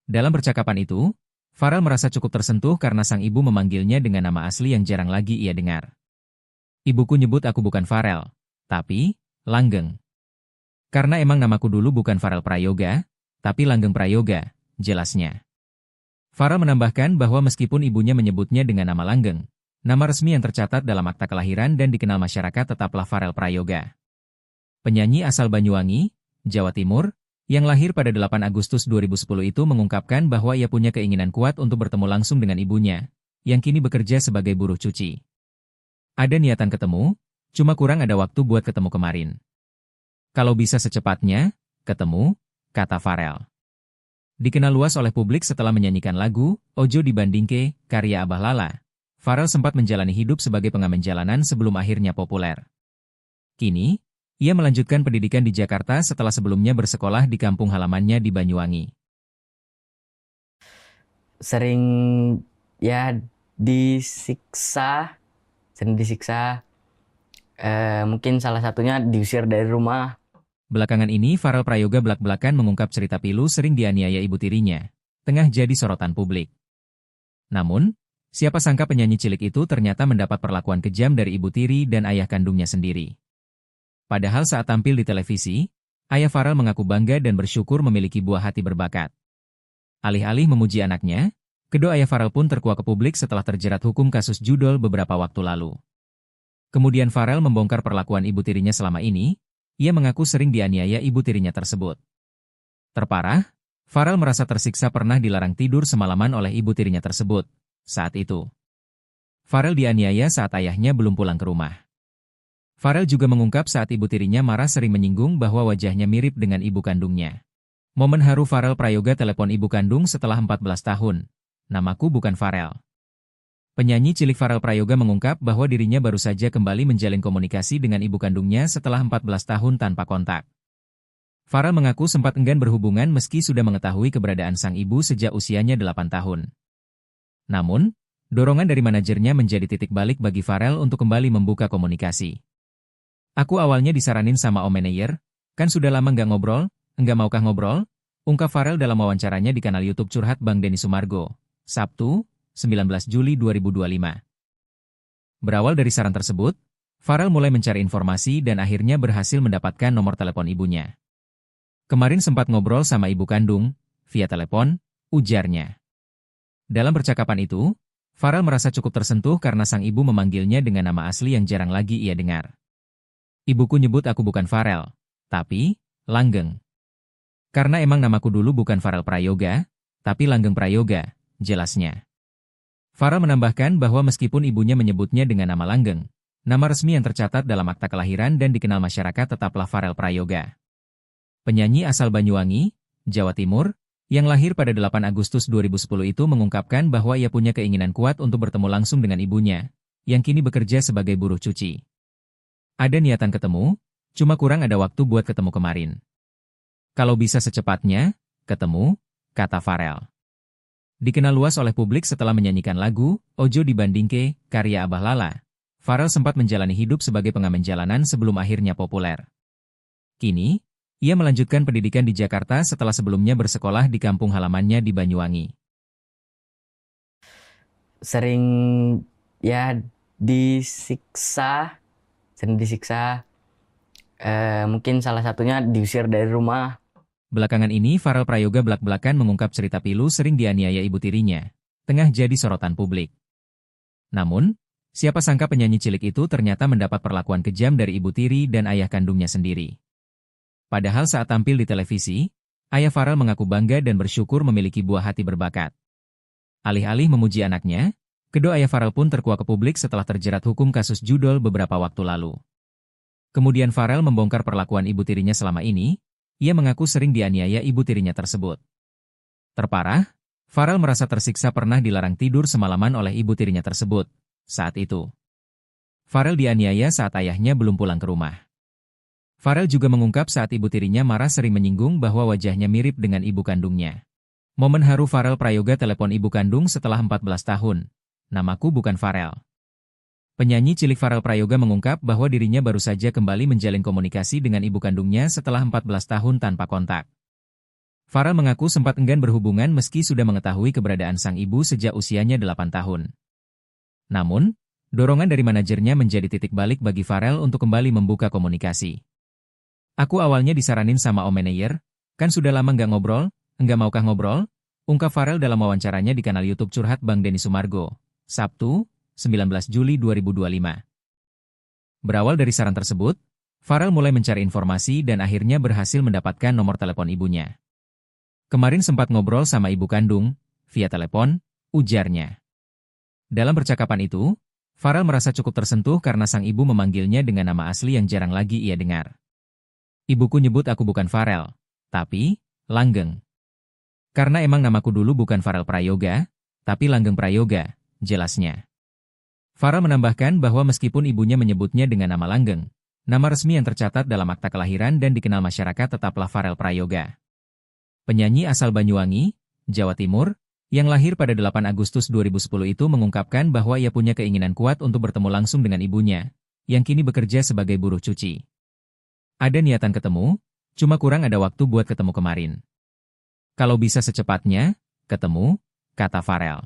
Dalam percakapan itu, Farel merasa cukup tersentuh karena sang ibu memanggilnya dengan nama asli yang jarang lagi ia dengar. Ibuku nyebut aku bukan Farel, tapi Langgeng. Karena emang namaku dulu bukan Farel Prayoga, tapi Langgeng Prayoga, jelasnya. Farel menambahkan bahwa meskipun ibunya menyebutnya dengan nama Langgeng, nama resmi yang tercatat dalam akta kelahiran dan dikenal masyarakat tetaplah Farel Prayoga. Penyanyi asal Banyuwangi, Jawa Timur, yang lahir pada 8 Agustus 2010 itu mengungkapkan bahwa ia punya keinginan kuat untuk bertemu langsung dengan ibunya, yang kini bekerja sebagai buruh cuci. Ada niatan ketemu, cuma kurang ada waktu buat ketemu kemarin. Kalau bisa secepatnya, ketemu, kata Farel. Dikenal luas oleh publik setelah menyanyikan lagu Ojo Dibandingke, karya Abah Lala. Farel sempat menjalani hidup sebagai pengamen jalanan sebelum akhirnya populer. Kini, ia melanjutkan pendidikan di Jakarta setelah sebelumnya bersekolah di kampung halamannya di Banyuwangi. Sering ya disiksa, sering disiksa. Mungkin salah satunya diusir dari rumah. Belakangan ini Farel Prayoga belak-belakan mengungkap cerita pilu sering dianiaya ibu tirinya, tengah jadi sorotan publik. Namun, siapa sangka penyanyi cilik itu ternyata mendapat perlakuan kejam dari ibu tiri dan ayah kandungnya sendiri. Padahal saat tampil di televisi, ayah Farel mengaku bangga dan bersyukur memiliki buah hati berbakat. Alih-alih memuji anaknya, kedua ayah Farel pun terkuak ke publik setelah terjerat hukum kasus judol beberapa waktu lalu. Kemudian Farel membongkar perlakuan ibu tirinya selama ini, ia mengaku sering dianiaya ibu tirinya tersebut. Terparah, Farel merasa tersiksa pernah dilarang tidur semalaman oleh ibu tirinya tersebut. Saat itu, Farel dianiaya saat ayahnya belum pulang ke rumah. Farel juga mengungkap saat ibu tirinya marah sering menyinggung bahwa wajahnya mirip dengan ibu kandungnya. Momen haru Farel Prayoga telepon ibu kandung setelah 14 tahun. Namaku bukan Farel. Penyanyi cilik Farel Prayoga mengungkap bahwa dirinya baru saja kembali menjalin komunikasi dengan ibu kandungnya setelah 14 tahun tanpa kontak. Farel mengaku sempat enggan berhubungan meski sudah mengetahui keberadaan sang ibu sejak usianya 8 tahun. Namun, dorongan dari manajernya menjadi titik balik bagi Farel untuk kembali membuka komunikasi. Aku awalnya disaranin sama Om Manayer, kan sudah lama nggak ngobrol, enggak maukah ngobrol? Ungkap Farel dalam wawancaranya di kanal YouTube Curhat Bang Denny Sumargo, Sabtu, 19 Juli 2025. Berawal dari saran tersebut, Farel mulai mencari informasi dan akhirnya berhasil mendapatkan nomor telepon ibunya. Kemarin sempat ngobrol sama ibu kandung, via telepon, ujarnya. Dalam percakapan itu, Farel merasa cukup tersentuh karena sang ibu memanggilnya dengan nama asli yang jarang lagi ia dengar. Ibuku nyebut aku bukan Farel, tapi Langgeng. Karena emang namaku dulu bukan Farel Prayoga, tapi Langgeng Prayoga, jelasnya. Farel menambahkan bahwa meskipun ibunya menyebutnya dengan nama Langgeng, Nama resmi yang tercatat dalam akta kelahiran dan dikenal masyarakat tetaplah Farel Prayoga. Penyanyi asal Banyuwangi, Jawa Timur, yang lahir pada 8 Agustus 2010 itu mengungkapkan bahwa ia punya keinginan kuat untuk bertemu langsung dengan ibunya, yang kini bekerja sebagai buruh cuci. Ada niatan ketemu, cuma kurang ada waktu buat ketemu kemarin. Kalau bisa secepatnya, ketemu, kata Farel. Dikenal luas oleh publik setelah menyanyikan lagu Ojo Dibandingke, karya Abah Lala. Farel sempat menjalani hidup sebagai pengamen jalanan sebelum akhirnya populer. Kini, ia melanjutkan pendidikan di Jakarta setelah sebelumnya bersekolah di kampung halamannya di Banyuwangi. Sering ya disiksa, sering disiksa. Mungkin salah satunya diusir dari rumah. Belakangan ini Farel Prayoga belak-belakan mengungkap cerita pilu sering dianiaya ibu tirinya, tengah jadi sorotan publik. Namun, siapa sangka penyanyi cilik itu ternyata mendapat perlakuan kejam dari ibu tiri dan ayah kandungnya sendiri. Padahal saat tampil di televisi, ayah Farel mengaku bangga dan bersyukur memiliki buah hati berbakat. Alih-alih memuji anaknya, kedua ayah Farel pun terkuak ke publik setelah terjerat hukum kasus judol beberapa waktu lalu. Kemudian Farel membongkar perlakuan ibu tirinya selama ini. Ia mengaku sering dianiaya ibu tirinya tersebut. Terparah, Farel merasa tersiksa pernah dilarang tidur semalaman oleh ibu tirinya tersebut. Saat itu, Farel dianiaya saat ayahnya belum pulang ke rumah. Farel juga mengungkap saat ibu tirinya marah sering menyinggung bahwa wajahnya mirip dengan ibu kandungnya. Momen haru Farel Prayoga telepon ibu kandung setelah 14 tahun. Namaku bukan Farel. Penyanyi cilik Farel Prayoga mengungkap bahwa dirinya baru saja kembali menjalin komunikasi dengan ibu kandungnya setelah 14 tahun tanpa kontak. Farel mengaku sempat enggan berhubungan meski sudah mengetahui keberadaan sang ibu sejak usianya 8 tahun. Namun, dorongan dari manajernya menjadi titik balik bagi Farel untuk kembali membuka komunikasi. Aku awalnya disaranin sama Om Manayer, kan sudah lama nggak ngobrol, enggak maukah ngobrol? Ungkap Farel dalam wawancaranya di kanal YouTube Curhat Bang Denny Sumargo, Sabtu, 19 Juli 2025. Berawal dari saran tersebut, Farel mulai mencari informasi dan akhirnya berhasil mendapatkan nomor telepon ibunya. Kemarin sempat ngobrol sama ibu kandung, via telepon, ujarnya. Dalam percakapan itu, Farel merasa cukup tersentuh karena sang ibu memanggilnya dengan nama asli yang jarang lagi ia dengar. Ibuku nyebut aku bukan Farel, tapi Langgeng. Karena emang namaku dulu bukan Farel Prayoga, tapi Langgeng Prayoga, jelasnya. Farel menambahkan bahwa meskipun ibunya menyebutnya dengan nama Langgeng, nama resmi yang tercatat dalam akta kelahiran dan dikenal masyarakat tetaplah Farel Prayoga. Penyanyi asal Banyuwangi, Jawa Timur, yang lahir pada 8 Agustus 2010 itu mengungkapkan bahwa ia punya keinginan kuat untuk bertemu langsung dengan ibunya, yang kini bekerja sebagai buruh cuci. Ada niatan ketemu, cuma kurang ada waktu buat ketemu kemarin. Kalau bisa secepatnya, ketemu, kata Farel.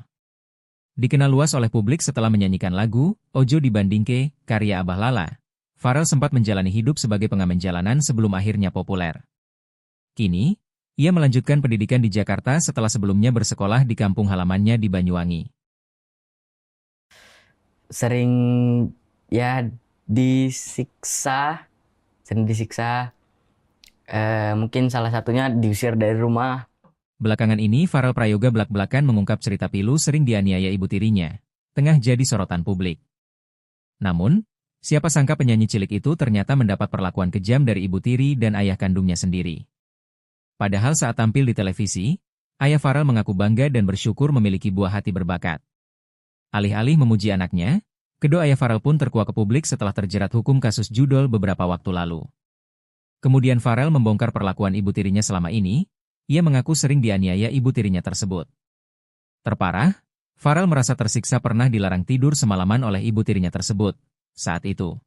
Dikenal luas oleh publik setelah menyanyikan lagu Ojo Dibandingke, karya Abah Lala. Farel sempat menjalani hidup sebagai pengamen jalanan sebelum akhirnya populer. Kini, ia melanjutkan pendidikan di Jakarta setelah sebelumnya bersekolah di kampung halamannya di Banyuwangi. Sering ya disiksa, sering disiksa. Mungkin salah satunya diusir dari rumah. Belakangan ini Farel Prayoga belak-belakan mengungkap cerita pilu sering dianiaya ibu tirinya, tengah jadi sorotan publik. Namun, siapa sangka penyanyi cilik itu ternyata mendapat perlakuan kejam dari ibu tiri dan ayah kandungnya sendiri. Padahal saat tampil di televisi, ayah Farel mengaku bangga dan bersyukur memiliki buah hati berbakat. Alih-alih memuji anaknya, kedua ayah Farel pun terkuak ke publik setelah terjerat hukum kasus judol beberapa waktu lalu. Kemudian Farel membongkar perlakuan ibu tirinya selama ini. Ia mengaku sering dianiaya ibu tirinya tersebut. Terparah, Farel merasa tersiksa pernah dilarang tidur semalaman oleh ibu tirinya tersebut. Saat itu,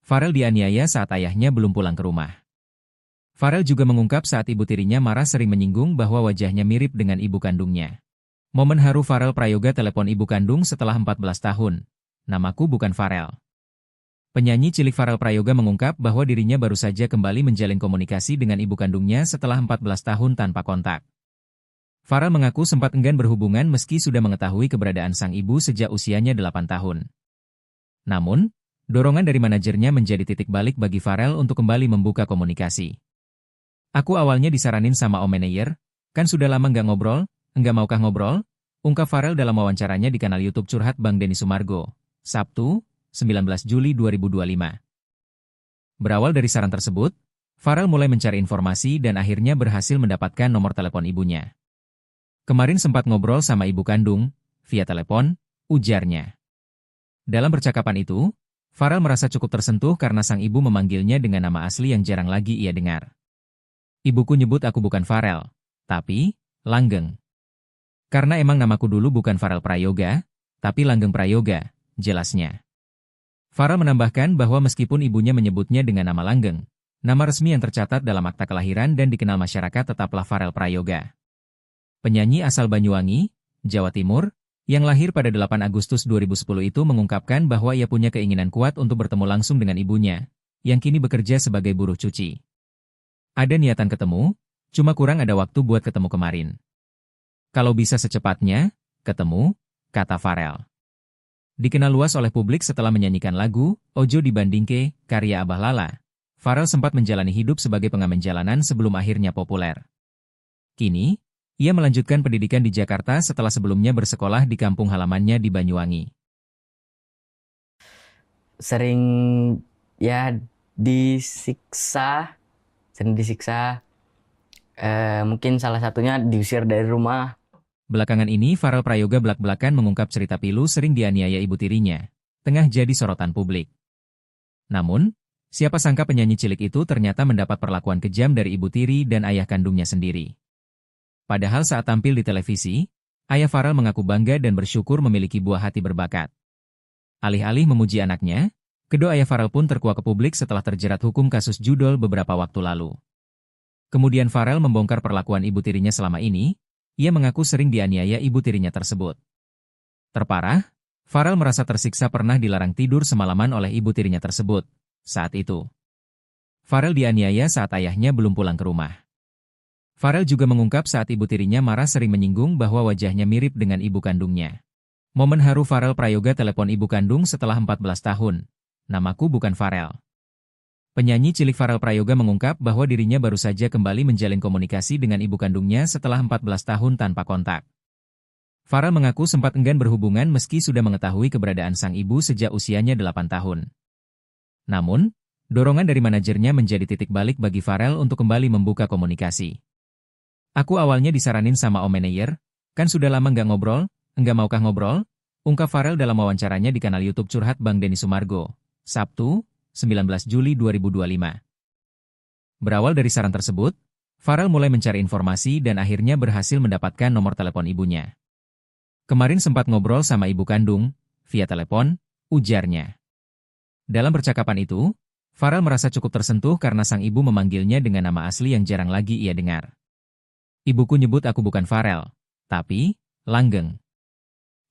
Farel dianiaya saat ayahnya belum pulang ke rumah. Farel juga mengungkap saat ibu tirinya marah sering menyinggung bahwa wajahnya mirip dengan ibu kandungnya. Momen haru Farel Prayoga telepon ibu kandung setelah 14 tahun. Namaku bukan Farel. Penyanyi cilik Farel Prayoga mengungkap bahwa dirinya baru saja kembali menjalin komunikasi dengan ibu kandungnya setelah 14 tahun tanpa kontak. Farel mengaku sempat enggan berhubungan meski sudah mengetahui keberadaan sang ibu sejak usianya 8 tahun. Namun, dorongan dari manajernya menjadi titik balik bagi Farel untuk kembali membuka komunikasi. Aku awalnya disaranin sama Om Manayer, kan sudah lama nggak ngobrol, enggak maukah ngobrol? Ungkap Farel dalam wawancaranya di kanal YouTube Curhat Bang Denny Sumargo, Sabtu, 19 Juli 2025. Berawal dari saran tersebut, Farel mulai mencari informasi dan akhirnya berhasil mendapatkan nomor telepon ibunya. Kemarin sempat ngobrol sama ibu kandung, via telepon, ujarnya. Dalam percakapan itu, Farel merasa cukup tersentuh karena sang ibu memanggilnya dengan nama asli yang jarang lagi ia dengar. Ibuku nyebut aku bukan Farel, tapi Langgeng. Karena emang namaku dulu bukan Farel Prayoga, tapi Langgeng Prayoga, jelasnya. Farel menambahkan bahwa meskipun ibunya menyebutnya dengan nama Langgeng, nama resmi yang tercatat dalam akta kelahiran dan dikenal masyarakat tetaplah Farel Prayoga. Penyanyi asal Banyuwangi, Jawa Timur, yang lahir pada 8 Agustus 2010 itu mengungkapkan bahwa ia punya keinginan kuat untuk bertemu langsung dengan ibunya, yang kini bekerja sebagai buruh cuci. Ada niatan ketemu, cuma kurang ada waktu buat ketemu kemarin. Kalau bisa secepatnya, ketemu, kata Farel. Dikenal luas oleh publik setelah menyanyikan lagu Ojo Dibandingke, karya Abah Lala, Farel sempat menjalani hidup sebagai pengamen jalanan sebelum akhirnya populer. Kini, ia melanjutkan pendidikan di Jakarta setelah sebelumnya bersekolah di kampung halamannya di Banyuwangi. Sering ya disiksa, sering disiksa. Mungkin salah satunya diusir dari rumah. Belakangan ini Farel Prayoga belak-belakan mengungkap cerita pilu sering dianiaya ibu tirinya, tengah jadi sorotan publik. Namun, siapa sangka penyanyi cilik itu ternyata mendapat perlakuan kejam dari ibu tiri dan ayah kandungnya sendiri. Padahal saat tampil di televisi, ayah Farel mengaku bangga dan bersyukur memiliki buah hati berbakat. Alih-alih memuji anaknya, kedua ayah Farel pun terkuak ke publik setelah terjerat hukum kasus judol beberapa waktu lalu. Kemudian Farel membongkar perlakuan ibu tirinya selama ini, ia mengaku sering dianiaya ibu tirinya tersebut. Terparah, Farel merasa tersiksa pernah dilarang tidur semalaman oleh ibu tirinya tersebut. Saat itu, Farel dianiaya saat ayahnya belum pulang ke rumah. Farel juga mengungkap saat ibu tirinya marah sering menyinggung bahwa wajahnya mirip dengan ibu kandungnya. Momen haru Farel Prayoga telepon ibu kandung setelah 14 tahun. Namaku bukan Farel. Penyanyi cilik Farel Prayoga mengungkap bahwa dirinya baru saja kembali menjalin komunikasi dengan ibu kandungnya setelah 14 tahun tanpa kontak. Farel mengaku sempat enggan berhubungan meski sudah mengetahui keberadaan sang ibu sejak usianya 8 tahun. Namun, dorongan dari manajernya menjadi titik balik bagi Farel untuk kembali membuka komunikasi. Aku awalnya disaranin sama Om Manayer, kan sudah lama nggak ngobrol, enggak maukah ngobrol? Ungkap Farel dalam wawancaranya di kanal YouTube Curhat Bang Denny Sumargo, Sabtu, 19 Juli 2025. Berawal dari saran tersebut, Farel mulai mencari informasi dan akhirnya berhasil mendapatkan nomor telepon ibunya. Kemarin sempat ngobrol sama ibu kandung, via telepon, ujarnya. Dalam percakapan itu, Farel merasa cukup tersentuh karena sang ibu memanggilnya dengan nama asli yang jarang lagi ia dengar. Ibuku nyebut aku bukan Farel, tapi Langgeng.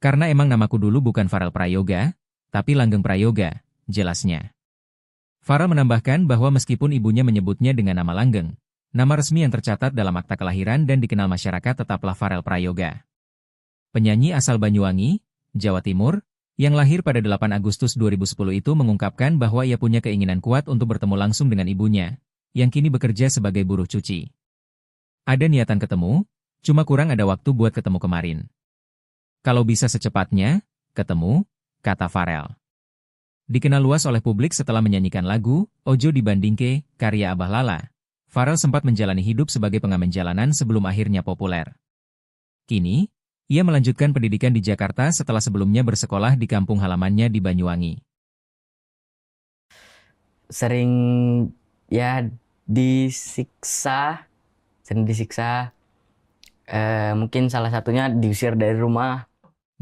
Karena emang namaku dulu bukan Farel Prayoga, tapi Langgeng Prayoga, jelasnya. Farel menambahkan bahwa meskipun ibunya menyebutnya dengan nama Langgeng, nama resmi yang tercatat dalam akta kelahiran dan dikenal masyarakat tetaplah Farel Prayoga. Penyanyi asal Banyuwangi, Jawa Timur, yang lahir pada 8 Agustus 2010 itu mengungkapkan bahwa ia punya keinginan kuat untuk bertemu langsung dengan ibunya, yang kini bekerja sebagai buruh cuci. Ada niatan ketemu, cuma kurang ada waktu buat ketemu kemarin. Kalau bisa secepatnya, ketemu, kata Farel. Dikenal luas oleh publik setelah menyanyikan lagu Ojo Dibandingke, karya Abah Lala, Farel sempat menjalani hidup sebagai pengamen jalanan sebelum akhirnya populer. Kini, ia melanjutkan pendidikan di Jakarta setelah sebelumnya bersekolah di kampung halamannya di Banyuwangi. Sering ya disiksa, mungkin salah satunya diusir dari rumah.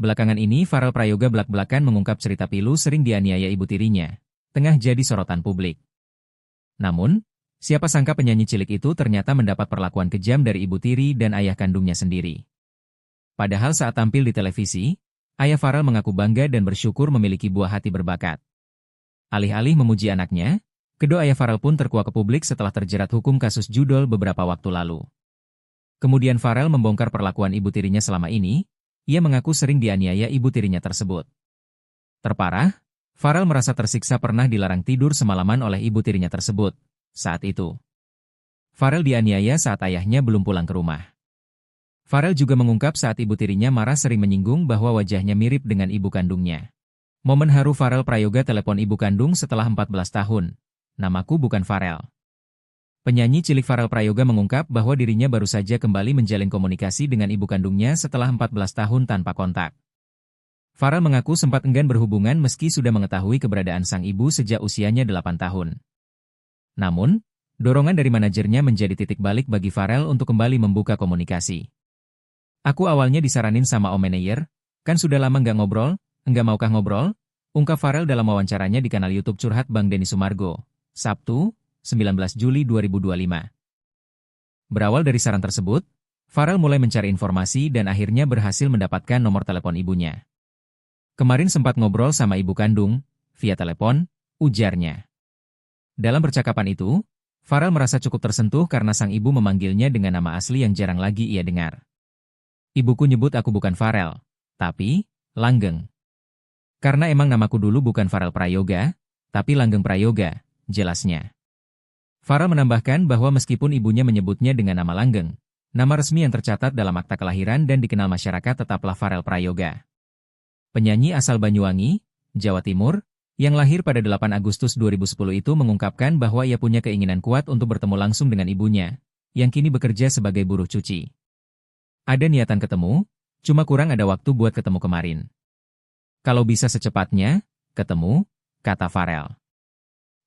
Belakangan ini Farel Prayoga belak-belakan mengungkap cerita pilu sering dianiaya ibu tirinya, tengah jadi sorotan publik. Namun, siapa sangka penyanyi cilik itu ternyata mendapat perlakuan kejam dari ibu tiri dan ayah kandungnya sendiri. Padahal saat tampil di televisi, ayah Farel mengaku bangga dan bersyukur memiliki buah hati berbakat. Alih-alih memuji anaknya, kedua ayah Farel pun terkuak ke publik setelah terjerat hukum kasus judol beberapa waktu lalu. Kemudian Farel membongkar perlakuan ibu tirinya selama ini, ia mengaku sering dianiaya ibu tirinya tersebut. Terparah, Farel merasa tersiksa pernah dilarang tidur semalaman oleh ibu tirinya tersebut. Saat itu, Farel dianiaya saat ayahnya belum pulang ke rumah. Farel juga mengungkap saat ibu tirinya marah sering menyinggung bahwa wajahnya mirip dengan ibu kandungnya. Momen haru Farel Prayoga telepon ibu kandung setelah 14 tahun. Namaku bukan Farel. Penyanyi cilik Farel Prayoga mengungkap bahwa dirinya baru saja kembali menjalin komunikasi dengan ibu kandungnya setelah 14 tahun tanpa kontak. Farel mengaku sempat enggan berhubungan meski sudah mengetahui keberadaan sang ibu sejak usianya 8 tahun. Namun, dorongan dari manajernya menjadi titik balik bagi Farel untuk kembali membuka komunikasi. "Aku awalnya disaranin sama Om Manayer, kan sudah lama nggak ngobrol, enggak maukah ngobrol?" Ungkap Farel dalam wawancaranya di kanal YouTube Curhat Bang Denny Sumargo, Sabtu, 19 Juli 2025. Berawal dari saran tersebut, Farel mulai mencari informasi dan akhirnya berhasil mendapatkan nomor telepon ibunya. "Kemarin sempat ngobrol sama ibu kandung, via telepon," ujarnya. Dalam percakapan itu, Farel merasa cukup tersentuh karena sang ibu memanggilnya dengan nama asli yang jarang lagi ia dengar. "Ibuku nyebut aku bukan Farel, tapi Langgeng. Karena emang namaku dulu bukan Farel Prayoga, tapi Langgeng Prayoga," jelasnya. Farel menambahkan bahwa meskipun ibunya menyebutnya dengan nama Langgeng, nama resmi yang tercatat dalam akta kelahiran dan dikenal masyarakat tetaplah Farel Prayoga. Penyanyi asal Banyuwangi, Jawa Timur, yang lahir pada 8 Agustus 2010 itu mengungkapkan bahwa ia punya keinginan kuat untuk bertemu langsung dengan ibunya, yang kini bekerja sebagai buruh cuci. "Ada niatan ketemu, cuma kurang ada waktu buat ketemu kemarin. Kalau bisa secepatnya, ketemu," kata Farel.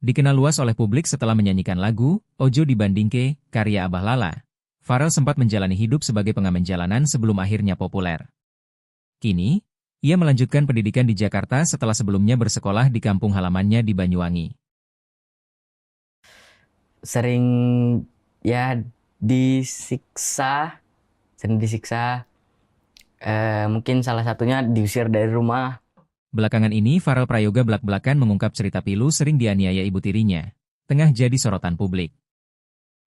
Dikenal luas oleh publik setelah menyanyikan lagu Ojo Dibandingke, karya Abah Lala, Farel sempat menjalani hidup sebagai pengamen jalanan sebelum akhirnya populer. Kini, ia melanjutkan pendidikan di Jakarta setelah sebelumnya bersekolah di kampung halamannya di Banyuwangi. Sering ya disiksa, sering disiksa. Mungkin salah satunya diusir dari rumah. Belakangan ini Farel Prayoga belak-belakan mengungkap cerita pilu sering dianiaya ibu tirinya, tengah jadi sorotan publik.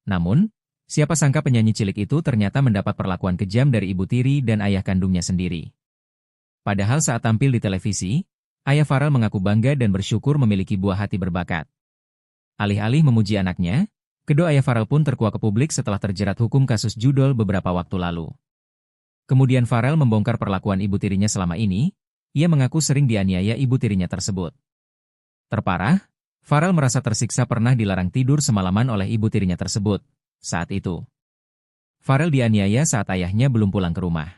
Namun, siapa sangka penyanyi cilik itu ternyata mendapat perlakuan kejam dari ibu tiri dan ayah kandungnya sendiri. Padahal saat tampil di televisi, ayah Farel mengaku bangga dan bersyukur memiliki buah hati berbakat. Alih-alih memuji anaknya, kedua ayah Farel pun terkuak ke publik setelah terjerat hukum kasus judol beberapa waktu lalu. Kemudian Farel membongkar perlakuan ibu tirinya selama ini. Ia mengaku sering dianiaya ibu tirinya tersebut. Terparah, Farel merasa tersiksa pernah dilarang tidur semalaman oleh ibu tirinya tersebut. Saat itu, Farel dianiaya saat ayahnya belum pulang ke rumah.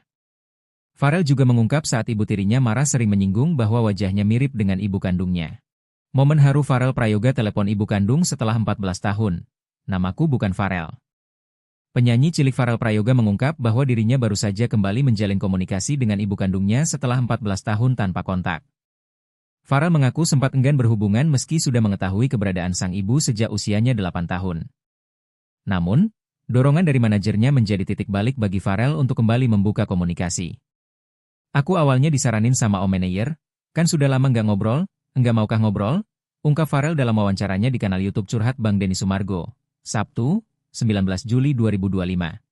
Farel juga mengungkap saat ibu tirinya marah sering menyinggung bahwa wajahnya mirip dengan ibu kandungnya. Momen haru Farel Prayoga telepon ibu kandung setelah 14 tahun. Namaku bukan Farel. Penyanyi cilik Farel Prayoga mengungkap bahwa dirinya baru saja kembali menjalin komunikasi dengan ibu kandungnya setelah 14 tahun tanpa kontak. Farel mengaku sempat enggan berhubungan meski sudah mengetahui keberadaan sang ibu sejak usianya 8 tahun. Namun, dorongan dari manajernya menjadi titik balik bagi Farel untuk kembali membuka komunikasi. "Aku awalnya disaranin sama Om Manayer, kan sudah lama nggak ngobrol, enggak maukah ngobrol?" ungkap Farel dalam wawancaranya di kanal YouTube Curhat Bang Denny Sumargo, Sabtu, 19 Juli 2025.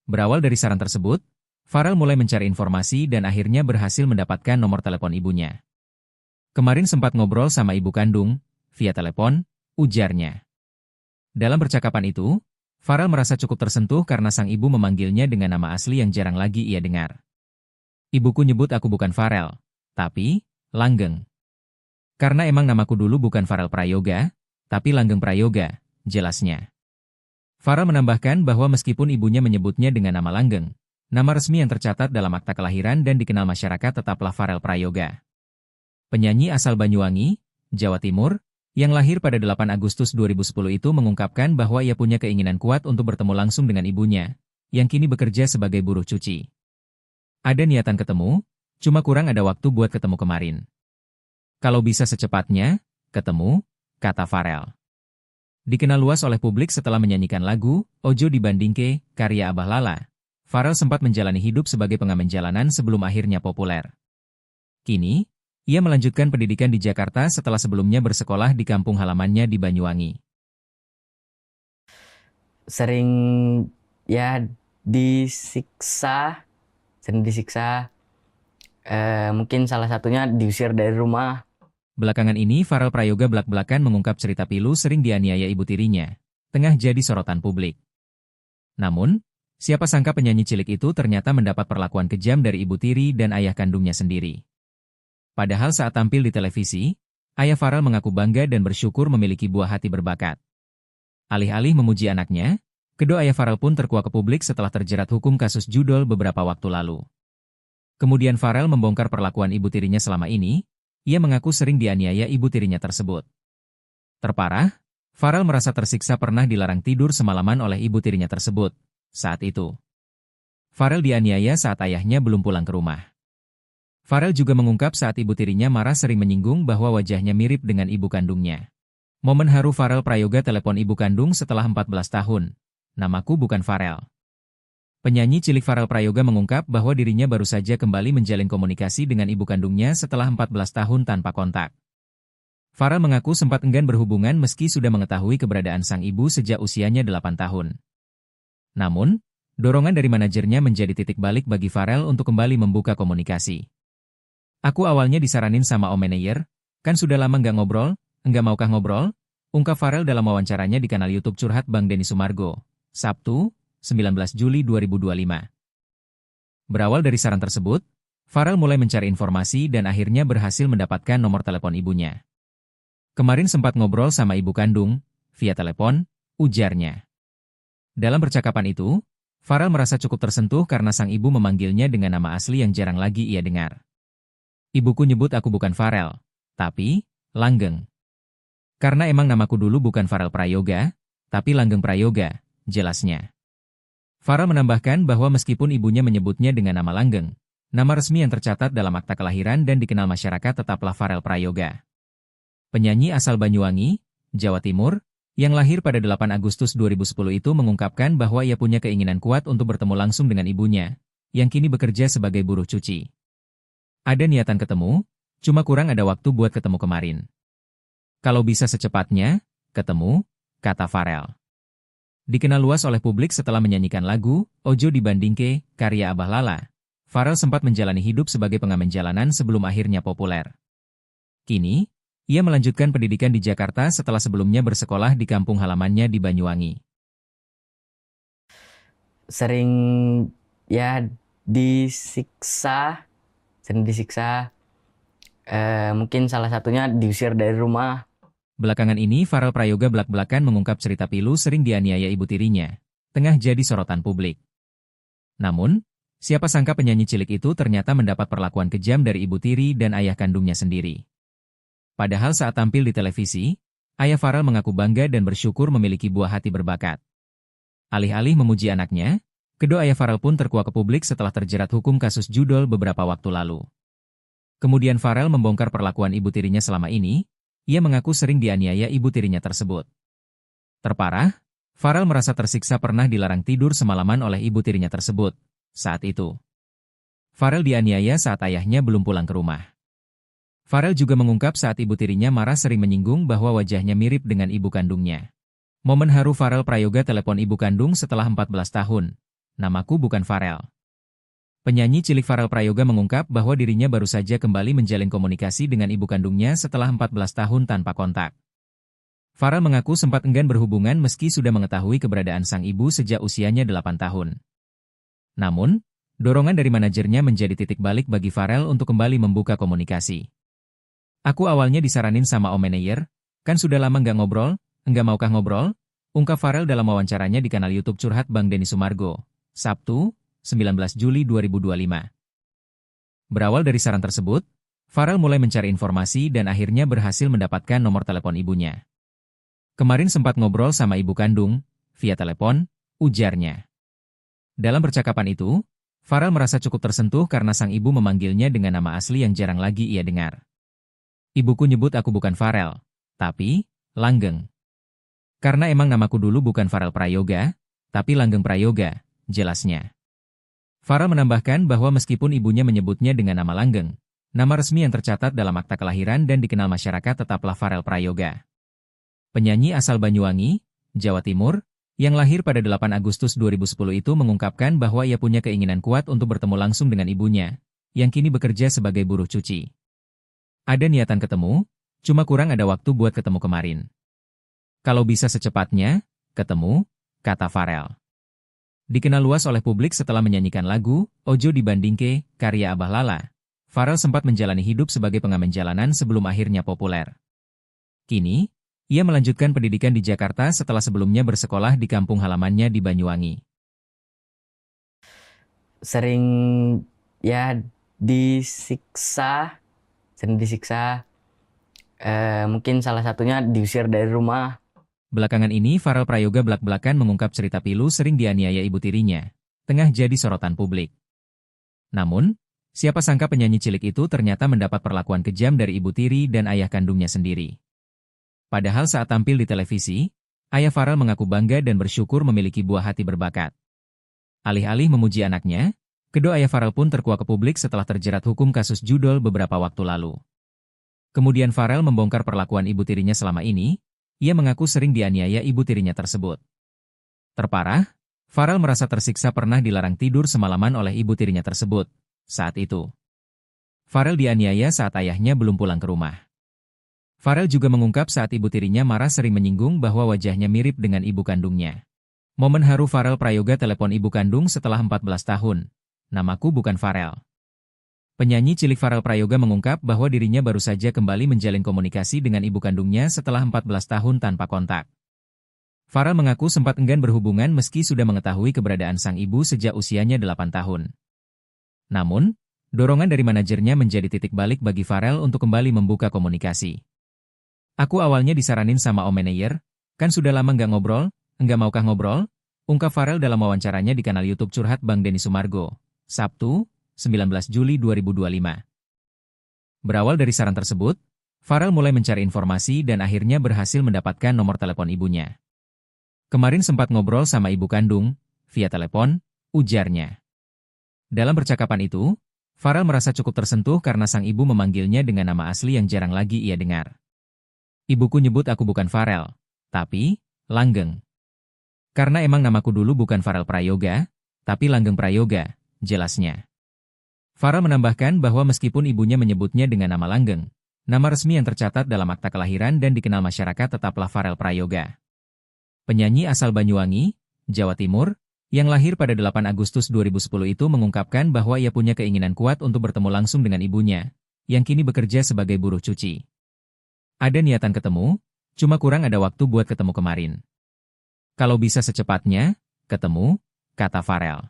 Berawal dari saran tersebut, Farel mulai mencari informasi dan akhirnya berhasil mendapatkan nomor telepon ibunya. "Kemarin sempat ngobrol sama ibu kandung, via telepon," ujarnya. Dalam percakapan itu, Farel merasa cukup tersentuh karena sang ibu memanggilnya dengan nama asli yang jarang lagi ia dengar. "Ibuku nyebut aku bukan Farel, tapi Langgeng. Karena emang namaku dulu bukan Farel Prayoga, tapi Langgeng Prayoga," jelasnya. Farel menambahkan bahwa meskipun ibunya menyebutnya dengan nama Langgeng, nama resmi yang tercatat dalam akta kelahiran dan dikenal masyarakat tetaplah Farel Prayoga. Penyanyi asal Banyuwangi, Jawa Timur, yang lahir pada 8 Agustus 2010 itu mengungkapkan bahwa ia punya keinginan kuat untuk bertemu langsung dengan ibunya, yang kini bekerja sebagai buruh cuci. "Ada niatan ketemu, cuma kurang ada waktu buat ketemu kemarin. Kalau bisa secepatnya, ketemu," kata Farel. Dikenal luas oleh publik setelah menyanyikan lagu Ojo Dibandingke, karya Abah Lala, Farel sempat menjalani hidup sebagai pengamen jalanan sebelum akhirnya populer. Kini, ia melanjutkan pendidikan di Jakarta setelah sebelumnya bersekolah di kampung halamannya di Banyuwangi. Sering ya disiksa, sering disiksa. Mungkin salah satunya diusir dari rumah. Belakangan ini Farel Prayoga belak-belakan mengungkap cerita pilu sering dianiaya ibu tirinya, tengah jadi sorotan publik. Namun, siapa sangka penyanyi cilik itu ternyata mendapat perlakuan kejam dari ibu tiri dan ayah kandungnya sendiri. Padahal saat tampil di televisi, ayah Farel mengaku bangga dan bersyukur memiliki buah hati berbakat. Alih-alih memuji anaknya, kedua ayah Farel pun terkuak ke publik setelah terjerat hukum kasus judol beberapa waktu lalu. Kemudian Farel membongkar perlakuan ibu tirinya selama ini, ia mengaku sering dianiaya ibu tirinya tersebut. Terparah, Farel merasa tersiksa pernah dilarang tidur semalaman oleh ibu tirinya tersebut. Saat itu, Farel dianiaya saat ayahnya belum pulang ke rumah. Farel juga mengungkap saat ibu tirinya marah sering menyinggung bahwa wajahnya mirip dengan ibu kandungnya. Momen haru Farel Prayoga telepon ibu kandung setelah 14 tahun. Namaku bukan Farel. Penyanyi cilik Farel Prayoga mengungkap bahwa dirinya baru saja kembali menjalin komunikasi dengan ibu kandungnya setelah 14 tahun tanpa kontak. Farel mengaku sempat enggan berhubungan meski sudah mengetahui keberadaan sang ibu sejak usianya 8 tahun. Namun, dorongan dari manajernya menjadi titik balik bagi Farel untuk kembali membuka komunikasi. Aku awalnya disaranin sama Om Manayer, kan sudah lama nggak ngobrol, enggak maukah ngobrol? Ungkap Farel dalam wawancaranya di kanal YouTube Curhat Bang Denny Sumargo, Sabtu, 19 Juli 2025. Berawal dari saran tersebut, Farel mulai mencari informasi dan akhirnya berhasil mendapatkan nomor telepon ibunya. Kemarin sempat ngobrol sama ibu kandung, via telepon, ujarnya. Dalam percakapan itu, Farel merasa cukup tersentuh karena sang ibu memanggilnya dengan nama asli yang jarang lagi ia dengar. Ibuku nyebut aku bukan Farel, tapi Langgeng. Karena emang namaku dulu bukan Farel Prayoga, tapi Langgeng Prayoga, jelasnya. Farel menambahkan bahwa meskipun ibunya menyebutnya dengan nama Langgeng, nama resmi yang tercatat dalam akta kelahiran dan dikenal masyarakat tetaplah Farel Prayoga. Penyanyi asal Banyuwangi, Jawa Timur, yang lahir pada 8 Agustus 2010 itu mengungkapkan bahwa ia punya keinginan kuat untuk bertemu langsung dengan ibunya, yang kini bekerja sebagai buruh cuci. Ada niatan ketemu, cuma kurang ada waktu buat ketemu kemarin. Kalau bisa secepatnya, ketemu, kata Farel. Dikenal luas oleh publik setelah menyanyikan lagu Ojo Dibandingke, karya Abah Lala. Farel sempat menjalani hidup sebagai pengamen jalanan sebelum akhirnya populer. Kini, ia melanjutkan pendidikan di Jakarta setelah sebelumnya bersekolah di kampung halamannya di Banyuwangi. Sering ya disiksa, mungkin salah satunya diusir dari rumah. Belakangan ini Farel Prayoga belak-belakan mengungkap cerita pilu sering dianiaya ibu tirinya, tengah jadi sorotan publik. Namun, siapa sangka penyanyi cilik itu ternyata mendapat perlakuan kejam dari ibu tiri dan ayah kandungnya sendiri. Padahal saat tampil di televisi, ayah Farel mengaku bangga dan bersyukur memiliki buah hati berbakat. Alih-alih memuji anaknya, kedua ayah Farel pun terkuak ke publik setelah terjerat hukum kasus judol beberapa waktu lalu. Kemudian Farel membongkar perlakuan ibu tirinya selama ini, ia mengaku sering dianiaya ibu tirinya tersebut. Terparah, Farel merasa tersiksa pernah dilarang tidur semalaman oleh ibu tirinya tersebut. Saat itu, Farel dianiaya saat ayahnya belum pulang ke rumah. Farel juga mengungkap saat ibu tirinya marah sering menyinggung bahwa wajahnya mirip dengan ibu kandungnya. Momen haru Farel Prayoga telepon ibu kandung setelah 14 tahun. Namaku bukan Farel. Penyanyi cilik Farel Prayoga mengungkap bahwa dirinya baru saja kembali menjalin komunikasi dengan ibu kandungnya setelah 14 tahun tanpa kontak. Farel mengaku sempat enggan berhubungan meski sudah mengetahui keberadaan sang ibu sejak usianya 8 tahun. Namun, dorongan dari manajernya menjadi titik balik bagi Farel untuk kembali membuka komunikasi. Aku awalnya disaranin sama Om Manayer, kan sudah lama nggak ngobrol, enggak maukah ngobrol? Ungkap Farel dalam wawancaranya di kanal YouTube Curhat Bang Denny Sumargo, Sabtu, 19 Juli 2025. Berawal dari saran tersebut, Farel mulai mencari informasi dan akhirnya berhasil mendapatkan nomor telepon ibunya. Kemarin sempat ngobrol sama ibu kandung, via telepon, ujarnya. Dalam percakapan itu, Farel merasa cukup tersentuh karena sang ibu memanggilnya dengan nama asli yang jarang lagi ia dengar. Ibuku nyebut aku bukan Farel, tapi Langgeng. Karena emang namaku dulu bukan Farel Prayoga, tapi Langgeng Prayoga, jelasnya. Farel menambahkan bahwa meskipun ibunya menyebutnya dengan nama Langgeng, nama resmi yang tercatat dalam akta kelahiran dan dikenal masyarakat tetaplah Farel Prayoga. Penyanyi asal Banyuwangi, Jawa Timur, yang lahir pada 8 Agustus 2010 itu mengungkapkan bahwa ia punya keinginan kuat untuk bertemu langsung dengan ibunya, yang kini bekerja sebagai buruh cuci. Ada niatan ketemu, cuma kurang ada waktu buat ketemu kemarin. Kalau bisa secepatnya, ketemu, kata Farel. Dikenal luas oleh publik setelah menyanyikan lagu Ojo Dibandingke, karya Abah Lala. Farel sempat menjalani hidup sebagai pengamen jalanan sebelum akhirnya populer. Kini, ia melanjutkan pendidikan di Jakarta setelah sebelumnya bersekolah di kampung halamannya di Banyuwangi. Sering ya disiksa, sering disiksa. Mungkin salah satunya diusir dari rumah. Belakangan ini Farel Prayoga belak-belakan mengungkap cerita pilu sering dianiaya ibu tirinya, tengah jadi sorotan publik. Namun, siapa sangka penyanyi cilik itu ternyata mendapat perlakuan kejam dari ibu tiri dan ayah kandungnya sendiri. Padahal saat tampil di televisi, ayah Farel mengaku bangga dan bersyukur memiliki buah hati berbakat. Alih-alih memuji anaknya, kedua ayah Farel pun terkuak ke publik setelah terjerat hukum kasus judol beberapa waktu lalu. Kemudian Farel membongkar perlakuan ibu tirinya selama ini, ia mengaku sering dianiaya ibu tirinya tersebut. Terparah, Farel merasa tersiksa pernah dilarang tidur semalaman oleh ibu tirinya tersebut. Saat itu, Farel dianiaya saat ayahnya belum pulang ke rumah. Farel juga mengungkap saat ibu tirinya marah sering menyinggung bahwa wajahnya mirip dengan ibu kandungnya. Momen haru Farel Prayoga telepon ibu kandung setelah 14 tahun. Namaku bukan Farel. Penyanyi cilik Farel Prayoga mengungkap bahwa dirinya baru saja kembali menjalin komunikasi dengan ibu kandungnya setelah 14 tahun tanpa kontak. Farel mengaku sempat enggan berhubungan meski sudah mengetahui keberadaan sang ibu sejak usianya 8 tahun. Namun, dorongan dari manajernya menjadi titik balik bagi Farel untuk kembali membuka komunikasi. Aku awalnya disaranin sama Om Manayer, kan sudah lama nggak ngobrol, enggak maukah ngobrol? Ungkap Farel dalam wawancaranya di kanal YouTube Curhat Bang Denny Sumargo, Sabtu, 19 Juli 2025. Berawal dari saran tersebut, Farel mulai mencari informasi dan akhirnya berhasil mendapatkan nomor telepon ibunya. Kemarin sempat ngobrol sama ibu kandung, via telepon, ujarnya. Dalam percakapan itu, Farel merasa cukup tersentuh karena sang ibu memanggilnya dengan nama asli yang jarang lagi ia dengar. Ibuku nyebut aku bukan Farel, tapi Langgeng. Karena emang namaku dulu bukan Farel Prayoga, tapi Langgeng Prayoga, jelasnya. Farel menambahkan bahwa meskipun ibunya menyebutnya dengan nama Langgeng, nama resmi yang tercatat dalam akta kelahiran dan dikenal masyarakat tetaplah Farel Prayoga. Penyanyi asal Banyuwangi, Jawa Timur, yang lahir pada 8 Agustus 2010 itu mengungkapkan bahwa ia punya keinginan kuat untuk bertemu langsung dengan ibunya, yang kini bekerja sebagai buruh cuci. Ada niatan ketemu, cuma kurang ada waktu buat ketemu kemarin. Kalau bisa secepatnya, ketemu, kata Farel.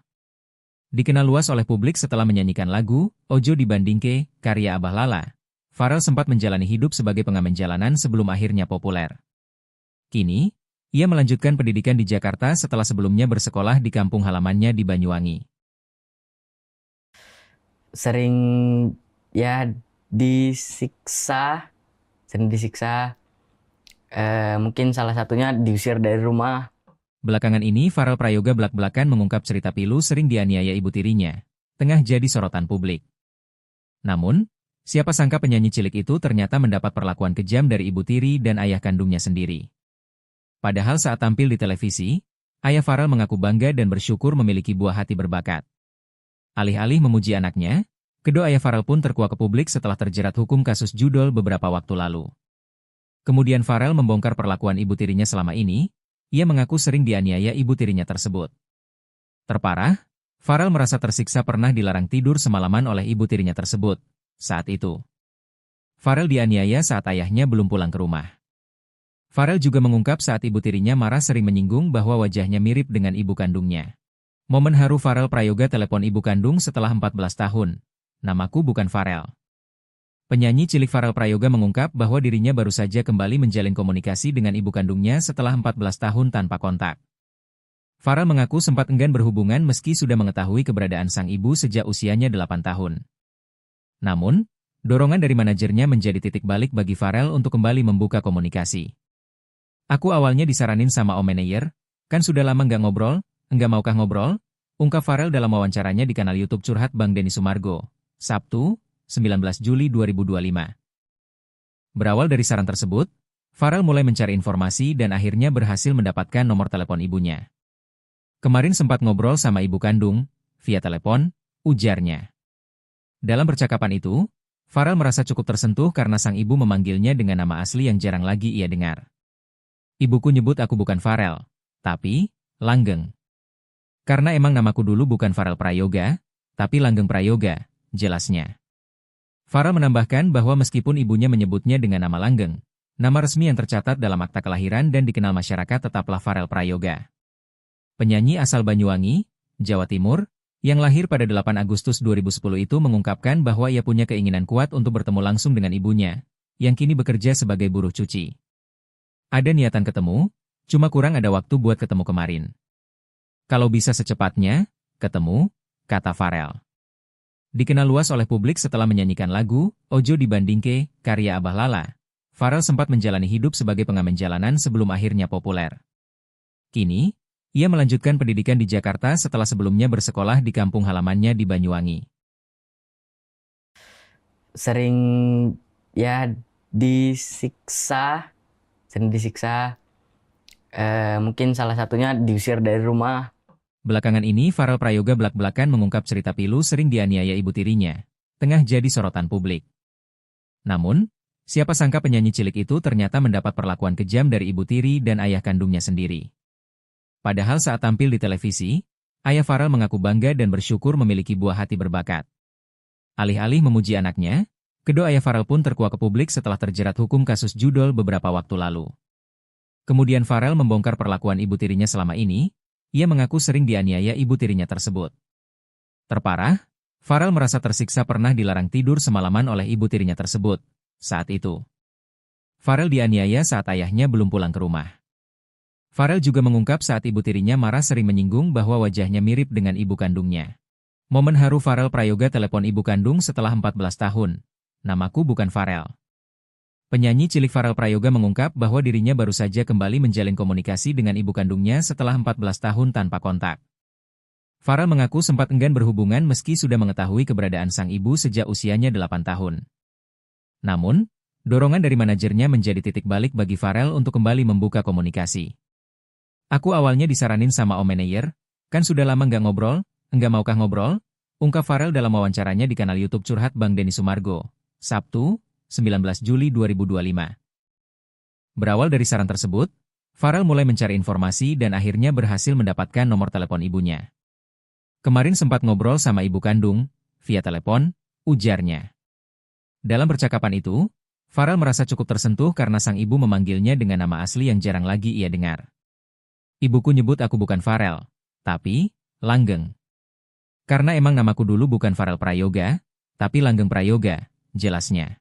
Dikenal luas oleh publik setelah menyanyikan lagu Ojo Dibandingke, karya Abah Lala, Farel sempat menjalani hidup sebagai pengamen jalanan sebelum akhirnya populer. Kini, ia melanjutkan pendidikan di Jakarta setelah sebelumnya bersekolah di kampung halamannya di Banyuwangi. Sering ya disiksa, sering disiksa. Mungkin salah satunya diusir dari rumah. Belakangan ini Farel Prayoga belak-belakan mengungkap cerita pilu sering dianiaya ibu tirinya, tengah jadi sorotan publik. Namun, siapa sangka penyanyi cilik itu ternyata mendapat perlakuan kejam dari ibu tiri dan ayah kandungnya sendiri. Padahal saat tampil di televisi, ayah Farel mengaku bangga dan bersyukur memiliki buah hati berbakat. Alih-alih memuji anaknya, kedua ayah Farel pun terkuak ke publik setelah terjerat hukum kasus judol beberapa waktu lalu. Kemudian Farel membongkar perlakuan ibu tirinya selama ini, ia mengaku sering dianiaya ibu tirinya tersebut. Terparah, Farel merasa tersiksa pernah dilarang tidur semalaman oleh ibu tirinya tersebut. Saat itu, Farel dianiaya saat ayahnya belum pulang ke rumah. Farel juga mengungkap saat ibu tirinya marah sering menyinggung bahwa wajahnya mirip dengan ibu kandungnya. Momen haru Farel Prayoga telepon ibu kandung setelah 14 tahun. Namaku bukan Farel. Penyanyi cilik Farel Prayoga mengungkap bahwa dirinya baru saja kembali menjalin komunikasi dengan ibu kandungnya setelah 14 tahun tanpa kontak. Farel mengaku sempat enggan berhubungan meski sudah mengetahui keberadaan sang ibu sejak usianya 8 tahun. Namun, dorongan dari manajernya menjadi titik balik bagi Farel untuk kembali membuka komunikasi. Aku awalnya disaranin sama Om Manayer, kan sudah lama nggak ngobrol, enggak maukah ngobrol? Ungkap Farel dalam wawancaranya di kanal YouTube Curhat Bang Denny Sumargo, Sabtu, 19 Juli 2025. Berawal dari saran tersebut, Farel mulai mencari informasi dan akhirnya berhasil mendapatkan nomor telepon ibunya. Kemarin sempat ngobrol sama ibu kandung, via telepon, ujarnya. Dalam percakapan itu, Farel merasa cukup tersentuh karena sang ibu memanggilnya dengan nama asli yang jarang lagi ia dengar. Ibuku nyebut aku bukan Farel, tapi Langgeng. Karena emang namaku dulu bukan Farel Prayoga, tapi Langgeng Prayoga, jelasnya. Farel menambahkan bahwa meskipun ibunya menyebutnya dengan nama langgeng, nama resmi yang tercatat dalam akta kelahiran dan dikenal masyarakat tetaplah Farel Prayoga. Penyanyi asal Banyuwangi, Jawa Timur, yang lahir pada 8 Agustus 2010 itu mengungkapkan bahwa ia punya keinginan kuat untuk bertemu langsung dengan ibunya, yang kini bekerja sebagai buruh cuci. Ada niatan ketemu, cuma kurang ada waktu buat ketemu kemarin. Kalau bisa secepatnya, ketemu, kata Farel. Dikenal luas oleh publik setelah menyanyikan lagu Ojo Dibandingke, karya Abah Lala. Farel sempat menjalani hidup sebagai pengamen jalanan sebelum akhirnya populer. Kini, ia melanjutkan pendidikan di Jakarta setelah sebelumnya bersekolah di kampung halamannya di Banyuwangi. Sering ya disiksa, sering disiksa. Mungkin salah satunya diusir dari rumah. Belakangan ini Farel Prayoga belak-belakan mengungkap cerita pilu sering dianiaya ibu tirinya, tengah jadi sorotan publik. Namun, siapa sangka penyanyi cilik itu ternyata mendapat perlakuan kejam dari ibu tiri dan ayah kandungnya sendiri. Padahal saat tampil di televisi, ayah Farel mengaku bangga dan bersyukur memiliki buah hati berbakat. Alih-alih memuji anaknya, kedua ayah Farel pun terkuak ke publik setelah terjerat hukum kasus judol beberapa waktu lalu. Kemudian Farel membongkar perlakuan ibu tirinya selama ini. Ia mengaku sering dianiaya ibu tirinya tersebut. Terparah, Farel merasa tersiksa pernah dilarang tidur semalaman oleh ibu tirinya tersebut. Saat itu, Farel dianiaya saat ayahnya belum pulang ke rumah. Farel juga mengungkap saat ibu tirinya marah sering menyinggung bahwa wajahnya mirip dengan ibu kandungnya. Momen haru Farel Prayoga telepon ibu kandung setelah 14 tahun. Namaku bukan Farel. Penyanyi cilik Farel Prayoga mengungkap bahwa dirinya baru saja kembali menjalin komunikasi dengan ibu kandungnya setelah 14 tahun tanpa kontak. Farel mengaku sempat enggan berhubungan meski sudah mengetahui keberadaan sang ibu sejak usianya 8 tahun. Namun, dorongan dari manajernya menjadi titik balik bagi Farel untuk kembali membuka komunikasi. Aku awalnya disaranin sama Om Manayer, kan sudah lama nggak ngobrol, enggak maukah ngobrol? Ungkap Farel dalam wawancaranya di kanal YouTube Curhat Bang Denny Sumargo, Sabtu, 19 Juli 2025. Berawal dari saran tersebut, Farel mulai mencari informasi dan akhirnya berhasil mendapatkan nomor telepon ibunya. Kemarin sempat ngobrol sama ibu kandung, via telepon, ujarnya. Dalam percakapan itu, Farel merasa cukup tersentuh karena sang ibu memanggilnya dengan nama asli yang jarang lagi ia dengar. Ibuku nyebut aku bukan Farel, tapi Langgeng. Karena emang namaku dulu bukan Farel Prayoga, tapi Langgeng Prayoga, jelasnya.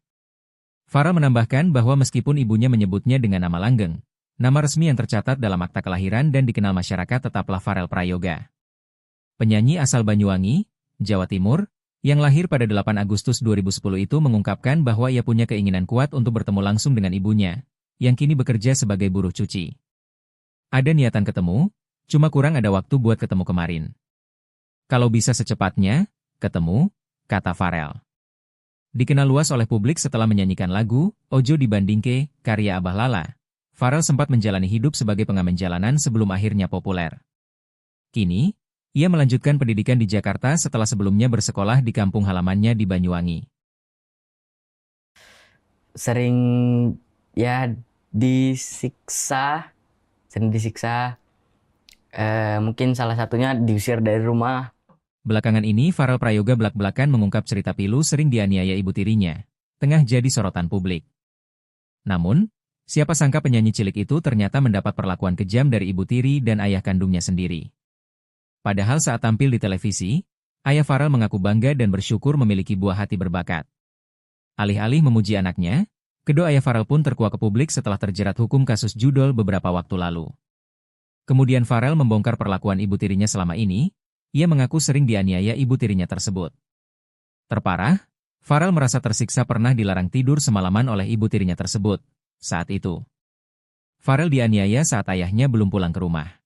Farel menambahkan bahwa meskipun ibunya menyebutnya dengan nama Langgeng, nama resmi yang tercatat dalam akta kelahiran dan dikenal masyarakat tetaplah Farel Prayoga. Penyanyi asal Banyuwangi, Jawa Timur, yang lahir pada 8 Agustus 2010 itu mengungkapkan bahwa ia punya keinginan kuat untuk bertemu langsung dengan ibunya, yang kini bekerja sebagai buruh cuci. Ada niatan ketemu, cuma kurang ada waktu buat ketemu kemarin. Kalau bisa secepatnya, ketemu, kata Farel. Dikenal luas oleh publik setelah menyanyikan lagu Ojo Dibandingke, karya Abah Lala. Farel sempat menjalani hidup sebagai pengamen jalanan sebelum akhirnya populer. Kini, ia melanjutkan pendidikan di Jakarta setelah sebelumnya bersekolah di kampung halamannya di Banyuwangi. Sering ya disiksa, sering disiksa. Mungkin salah satunya diusir dari rumah. Belakangan ini Farel Prayoga belak-belakan mengungkap cerita pilu sering dianiaya ibu tirinya, tengah jadi sorotan publik. Namun, siapa sangka penyanyi cilik itu ternyata mendapat perlakuan kejam dari ibu tiri dan ayah kandungnya sendiri. Padahal saat tampil di televisi, ayah Farel mengaku bangga dan bersyukur memiliki buah hati berbakat. Alih-alih memuji anaknya, kedua ayah Farel pun terkuak ke publik setelah terjerat hukum kasus judol beberapa waktu lalu. Kemudian Farel membongkar perlakuan ibu tirinya selama ini. Ia mengaku sering dianiaya ibu tirinya tersebut. Terparah, Farel merasa tersiksa pernah dilarang tidur semalaman oleh ibu tirinya tersebut. Saat itu, Farel dianiaya saat ayahnya belum pulang ke rumah.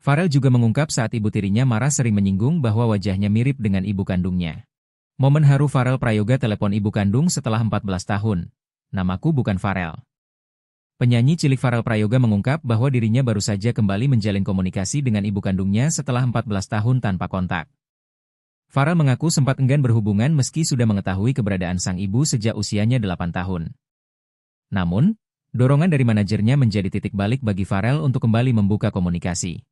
Farel juga mengungkap saat ibu tirinya marah sering menyinggung bahwa wajahnya mirip dengan ibu kandungnya. Momen haru Farel Prayoga telepon ibu kandung setelah 14 tahun. Namaku bukan Farel. Penyanyi cilik Farel Prayoga mengungkap bahwa dirinya baru saja kembali menjalin komunikasi dengan ibu kandungnya setelah 14 tahun tanpa kontak. Farel mengaku sempat enggan berhubungan meski sudah mengetahui keberadaan sang ibu sejak usianya 8 tahun. Namun, dorongan dari manajernya menjadi titik balik bagi Farel untuk kembali membuka komunikasi.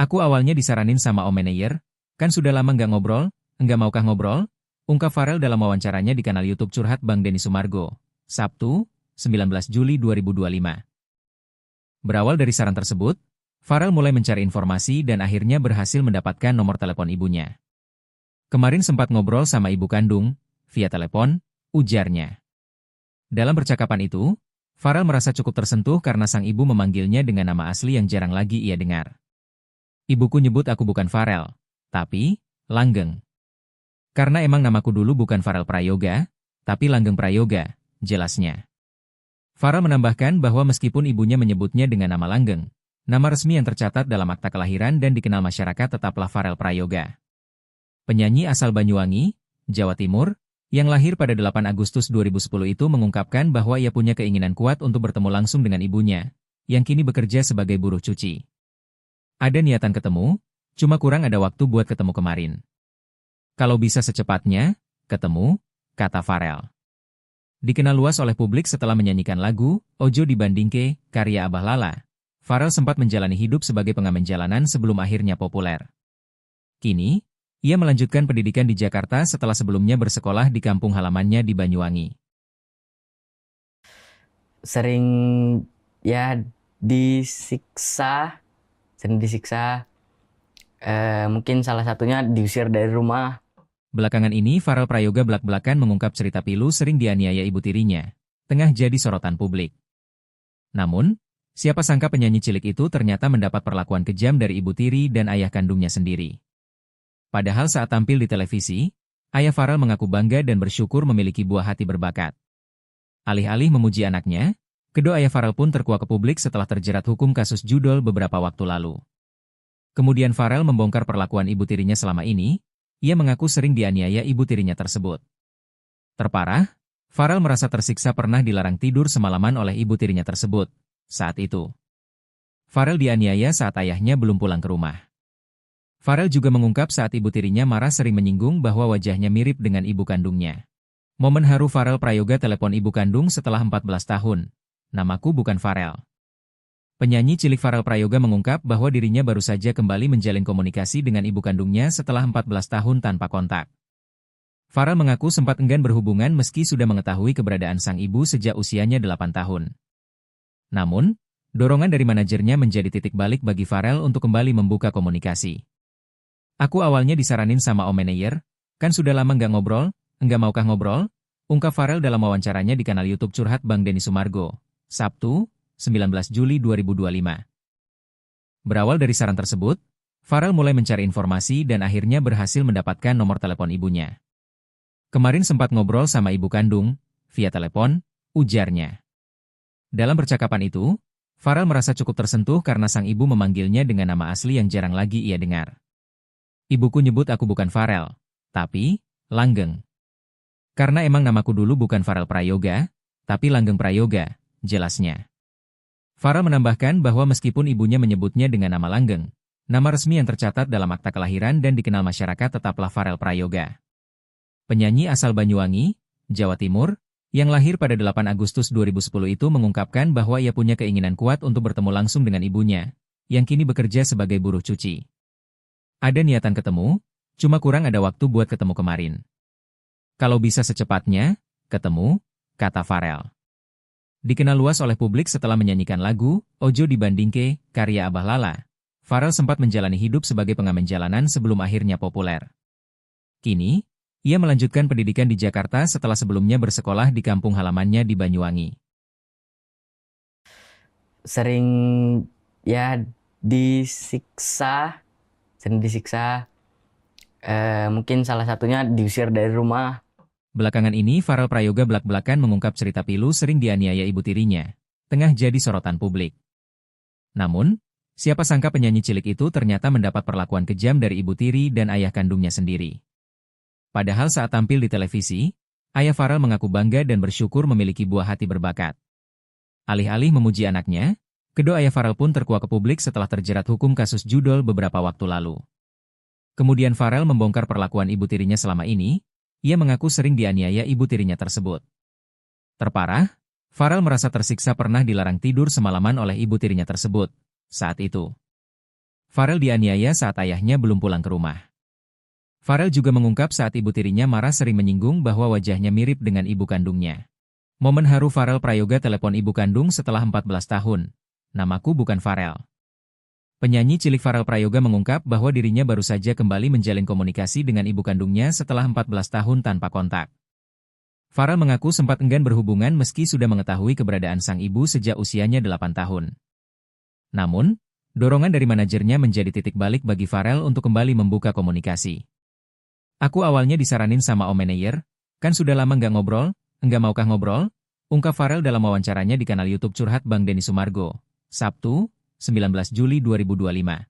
Aku awalnya disaranin sama Om Manayer, kan sudah lama nggak ngobrol, enggak maukah ngobrol? ungkap Farel dalam wawancaranya di kanal YouTube Curhat Bang Denny Sumargo, Sabtu, 19 Juli 2025. Berawal dari saran tersebut, Farel mulai mencari informasi dan akhirnya berhasil mendapatkan nomor telepon ibunya. Kemarin sempat ngobrol sama ibu kandung, via telepon, ujarnya. Dalam percakapan itu, Farel merasa cukup tersentuh karena sang ibu memanggilnya dengan nama asli yang jarang lagi ia dengar. Ibuku nyebut aku bukan Farel, tapi Langgeng. Karena emang namaku dulu bukan Farel Prayoga, tapi Langgeng Prayoga, jelasnya. Farel menambahkan bahwa meskipun ibunya menyebutnya dengan nama Langgeng, nama resmi yang tercatat dalam akta kelahiran dan dikenal masyarakat tetaplah Farel Prayoga. Penyanyi asal Banyuwangi, Jawa Timur, yang lahir pada 8 Agustus 2010 itu mengungkapkan bahwa ia punya keinginan kuat untuk bertemu langsung dengan ibunya, yang kini bekerja sebagai buruh cuci. Ada niatan ketemu, cuma kurang ada waktu buat ketemu kemarin. Kalau bisa secepatnya, ketemu, kata Farel. Dikenal luas oleh publik setelah menyanyikan lagu Ojo Dibandingke, karya Abah Lala, Farel sempat menjalani hidup sebagai pengamen jalanan sebelum akhirnya populer. Kini, ia melanjutkan pendidikan di Jakarta setelah sebelumnya bersekolah di kampung halamannya di Banyuwangi. Sering ya disiksa, mungkin salah satunya diusir dari rumah. Belakangan ini Farel Prayoga belak-belakan mengungkap cerita pilu sering dianiaya ibu tirinya, tengah jadi sorotan publik. Namun, siapa sangka penyanyi cilik itu ternyata mendapat perlakuan kejam dari ibu tiri dan ayah kandungnya sendiri. Padahal saat tampil di televisi, ayah Farel mengaku bangga dan bersyukur memiliki buah hati berbakat. Alih-alih memuji anaknya, kedua ayah Farel pun terkuak ke publik setelah terjerat hukum kasus judol beberapa waktu lalu. Kemudian Farel membongkar perlakuan ibu tirinya selama ini, ia mengaku sering dianiaya ibu tirinya tersebut. Terparah, Farel merasa tersiksa pernah dilarang tidur semalaman oleh ibu tirinya tersebut. Saat itu, Farel dianiaya saat ayahnya belum pulang ke rumah. Farel juga mengungkap saat ibu tirinya marah sering menyinggung bahwa wajahnya mirip dengan ibu kandungnya. Momen haru Farel Prayoga telepon ibu kandung setelah 14 tahun. Namaku bukan Farel. Penyanyi cilik Farel Prayoga mengungkap bahwa dirinya baru saja kembali menjalin komunikasi dengan ibu kandungnya setelah 14 tahun tanpa kontak. Farel mengaku sempat enggan berhubungan meski sudah mengetahui keberadaan sang ibu sejak usianya 8 tahun. Namun, dorongan dari manajernya menjadi titik balik bagi Farel untuk kembali membuka komunikasi. Aku awalnya disaranin sama Om Manayer, kan sudah lama nggak ngobrol, enggak maukah ngobrol? Ungkap Farel dalam wawancaranya di kanal YouTube Curhat Bang Denny Sumargo, Sabtu, 19 Juli 2025. Berawal dari saran tersebut, Farel mulai mencari informasi dan akhirnya berhasil mendapatkan nomor telepon ibunya. Kemarin sempat ngobrol sama ibu kandung, via telepon, ujarnya. Dalam percakapan itu, Farel merasa cukup tersentuh karena sang ibu memanggilnya dengan nama asli yang jarang lagi ia dengar. Ibuku nyebut aku bukan Farel, tapi Langgeng. Karena emang namaku dulu bukan Farel Prayoga, tapi Langgeng Prayoga, jelasnya. Farel menambahkan bahwa meskipun ibunya menyebutnya dengan nama Langgeng, nama resmi yang tercatat dalam akta kelahiran dan dikenal masyarakat tetaplah Farel Prayoga. Penyanyi asal Banyuwangi, Jawa Timur, yang lahir pada 8 Agustus 2010 itu mengungkapkan bahwa ia punya keinginan kuat untuk bertemu langsung dengan ibunya, yang kini bekerja sebagai buruh cuci. Ada niatan ketemu, cuma kurang ada waktu buat ketemu kemarin. Kalau bisa secepatnya, ketemu, kata Farel. Dikenal luas oleh publik setelah menyanyikan lagu Ojo Dibandingke, karya Abah Lala, Farel sempat menjalani hidup sebagai pengamen jalanan sebelum akhirnya populer. Kini, ia melanjutkan pendidikan di Jakarta setelah sebelumnya bersekolah di kampung halamannya di Banyuwangi. Sering ya disiksa, mungkin salah satunya diusir dari rumah. Belakangan ini Farel Prayoga belak-belakan mengungkap cerita pilu sering dianiaya ibu tirinya, tengah jadi sorotan publik. Namun, siapa sangka penyanyi cilik itu ternyata mendapat perlakuan kejam dari ibu tiri dan ayah kandungnya sendiri. Padahal saat tampil di televisi, ayah Farel mengaku bangga dan bersyukur memiliki buah hati berbakat. Alih-alih memuji anaknya, kedua ayah Farel pun terkuak ke publik setelah terjerat hukum kasus judol beberapa waktu lalu. Kemudian Farel membongkar perlakuan ibu tirinya selama ini, ia mengaku sering dianiaya ibu tirinya tersebut. Terparah, Farel merasa tersiksa pernah dilarang tidur semalaman oleh ibu tirinya tersebut. Saat itu, Farel dianiaya saat ayahnya belum pulang ke rumah. Farel juga mengungkap saat ibu tirinya marah sering menyinggung bahwa wajahnya mirip dengan ibu kandungnya. Momen haru Farel Prayoga telepon ibu kandung setelah 14 tahun. Namaku bukan Farel. Penyanyi cilik Farel Prayoga mengungkap bahwa dirinya baru saja kembali menjalin komunikasi dengan ibu kandungnya setelah 14 tahun tanpa kontak. Farel mengaku sempat enggan berhubungan meski sudah mengetahui keberadaan sang ibu sejak usianya 8 tahun. Namun, dorongan dari manajernya menjadi titik balik bagi Farel untuk kembali membuka komunikasi. Aku awalnya disaranin sama Om Manayer, kan sudah lama nggak ngobrol, enggak maukah ngobrol? Ungkap Farel dalam wawancaranya di kanal YouTube Curhat Bang Denny Sumargo, Sabtu, 19 Juli 2025.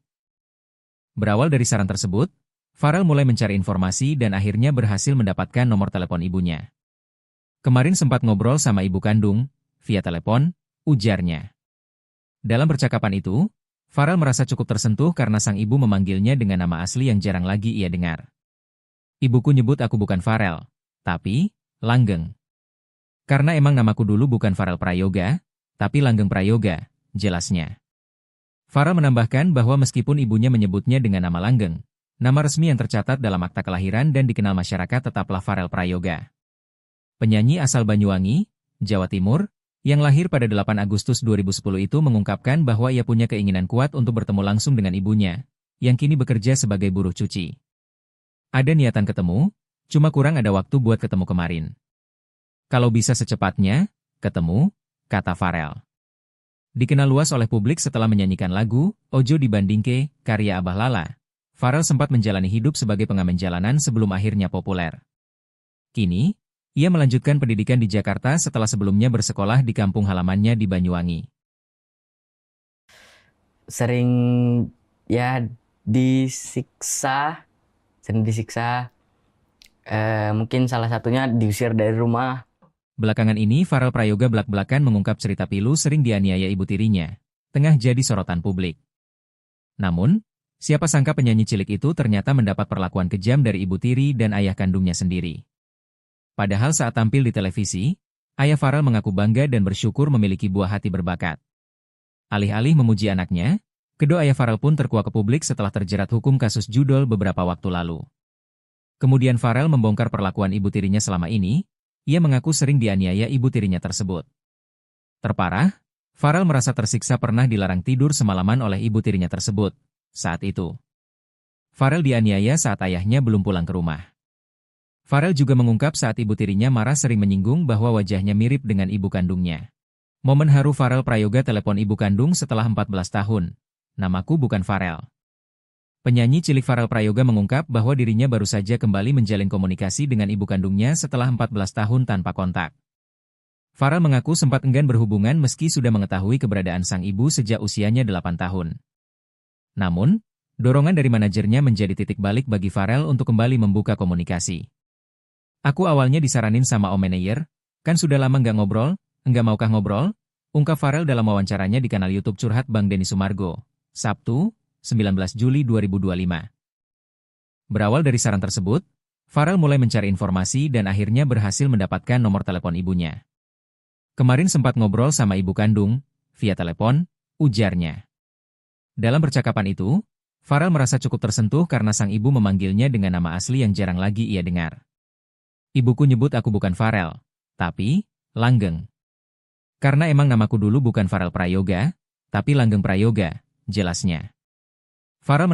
Berawal dari saran tersebut, Farel mulai mencari informasi dan akhirnya berhasil mendapatkan nomor telepon ibunya. Kemarin sempat ngobrol sama ibu kandung, via telepon, ujarnya. Dalam percakapan itu, Farel merasa cukup tersentuh karena sang ibu memanggilnya dengan nama asli yang jarang lagi ia dengar. Ibuku nyebut aku bukan Farel, tapi Langgeng. Karena emang namaku dulu bukan Farel Prayoga, tapi Langgeng Prayoga, jelasnya. Farel menambahkan bahwa meskipun ibunya menyebutnya dengan nama Langgeng, nama resmi yang tercatat dalam akta kelahiran dan dikenal masyarakat tetaplah Farel Prayoga. Penyanyi asal Banyuwangi, Jawa Timur, yang lahir pada 8 Agustus 2010 itu mengungkapkan bahwa ia punya keinginan kuat untuk bertemu langsung dengan ibunya, yang kini bekerja sebagai buruh cuci. Ada niatan ketemu, cuma kurang ada waktu buat ketemu kemarin. Kalau bisa secepatnya, ketemu, kata Farel. Dikenal luas oleh publik setelah menyanyikan lagu Ojo Dibandingke, karya Abah Lala. Farel sempat menjalani hidup sebagai pengamen jalanan sebelum akhirnya populer. Kini, ia melanjutkan pendidikan di Jakarta setelah sebelumnya bersekolah di kampung halamannya di Banyuwangi. Sering ya disiksa, mungkin salah satunya diusir dari rumah. Belakangan ini Farel Prayoga belak-belakan mengungkap cerita pilu sering dianiaya ibu tirinya, tengah jadi sorotan publik. Namun, siapa sangka penyanyi cilik itu ternyata mendapat perlakuan kejam dari ibu tiri dan ayah kandungnya sendiri. Padahal saat tampil di televisi, ayah Farel mengaku bangga dan bersyukur memiliki buah hati berbakat. Alih-alih memuji anaknya, kedua ayah Farel pun terkuak ke publik setelah terjerat hukum kasus judol beberapa waktu lalu. Kemudian Farel membongkar perlakuan ibu tirinya selama ini, ia mengaku sering dianiaya ibu tirinya tersebut. Terparah, Farel merasa tersiksa pernah dilarang tidur semalaman oleh ibu tirinya tersebut. Saat itu, Farel dianiaya saat ayahnya belum pulang ke rumah. Farel juga mengungkap saat ibu tirinya marah sering menyinggung bahwa wajahnya mirip dengan ibu kandungnya. Momen haru Farel Prayoga telepon ibu kandung setelah 14 tahun. Namaku bukan Farel. Penyanyi cilik Farel Prayoga mengungkap bahwa dirinya baru saja kembali menjalin komunikasi dengan ibu kandungnya setelah 14 tahun tanpa kontak. Farel mengaku sempat enggan berhubungan meski sudah mengetahui keberadaan sang ibu sejak usianya 8 tahun. Namun, dorongan dari manajernya menjadi titik balik bagi Farel untuk kembali membuka komunikasi. Aku awalnya disaranin sama Om Manayer, kan sudah lama nggak ngobrol, enggak maukah ngobrol? Ungkap Farel dalam wawancaranya di kanal YouTube Curhat Bang Denny Sumargo, Sabtu, 19 Juli 2025. Berawal dari saran tersebut, Farel mulai mencari informasi dan akhirnya berhasil mendapatkan nomor telepon ibunya. Kemarin sempat ngobrol sama ibu kandung, via telepon, ujarnya. Dalam percakapan itu, Farel merasa cukup tersentuh karena sang ibu memanggilnya dengan nama asli yang jarang lagi ia dengar. Ibuku nyebut aku bukan Farel, tapi Langgeng. Karena emang namaku dulu bukan Farel Prayoga, tapi Langgeng Prayoga, jelasnya. Farel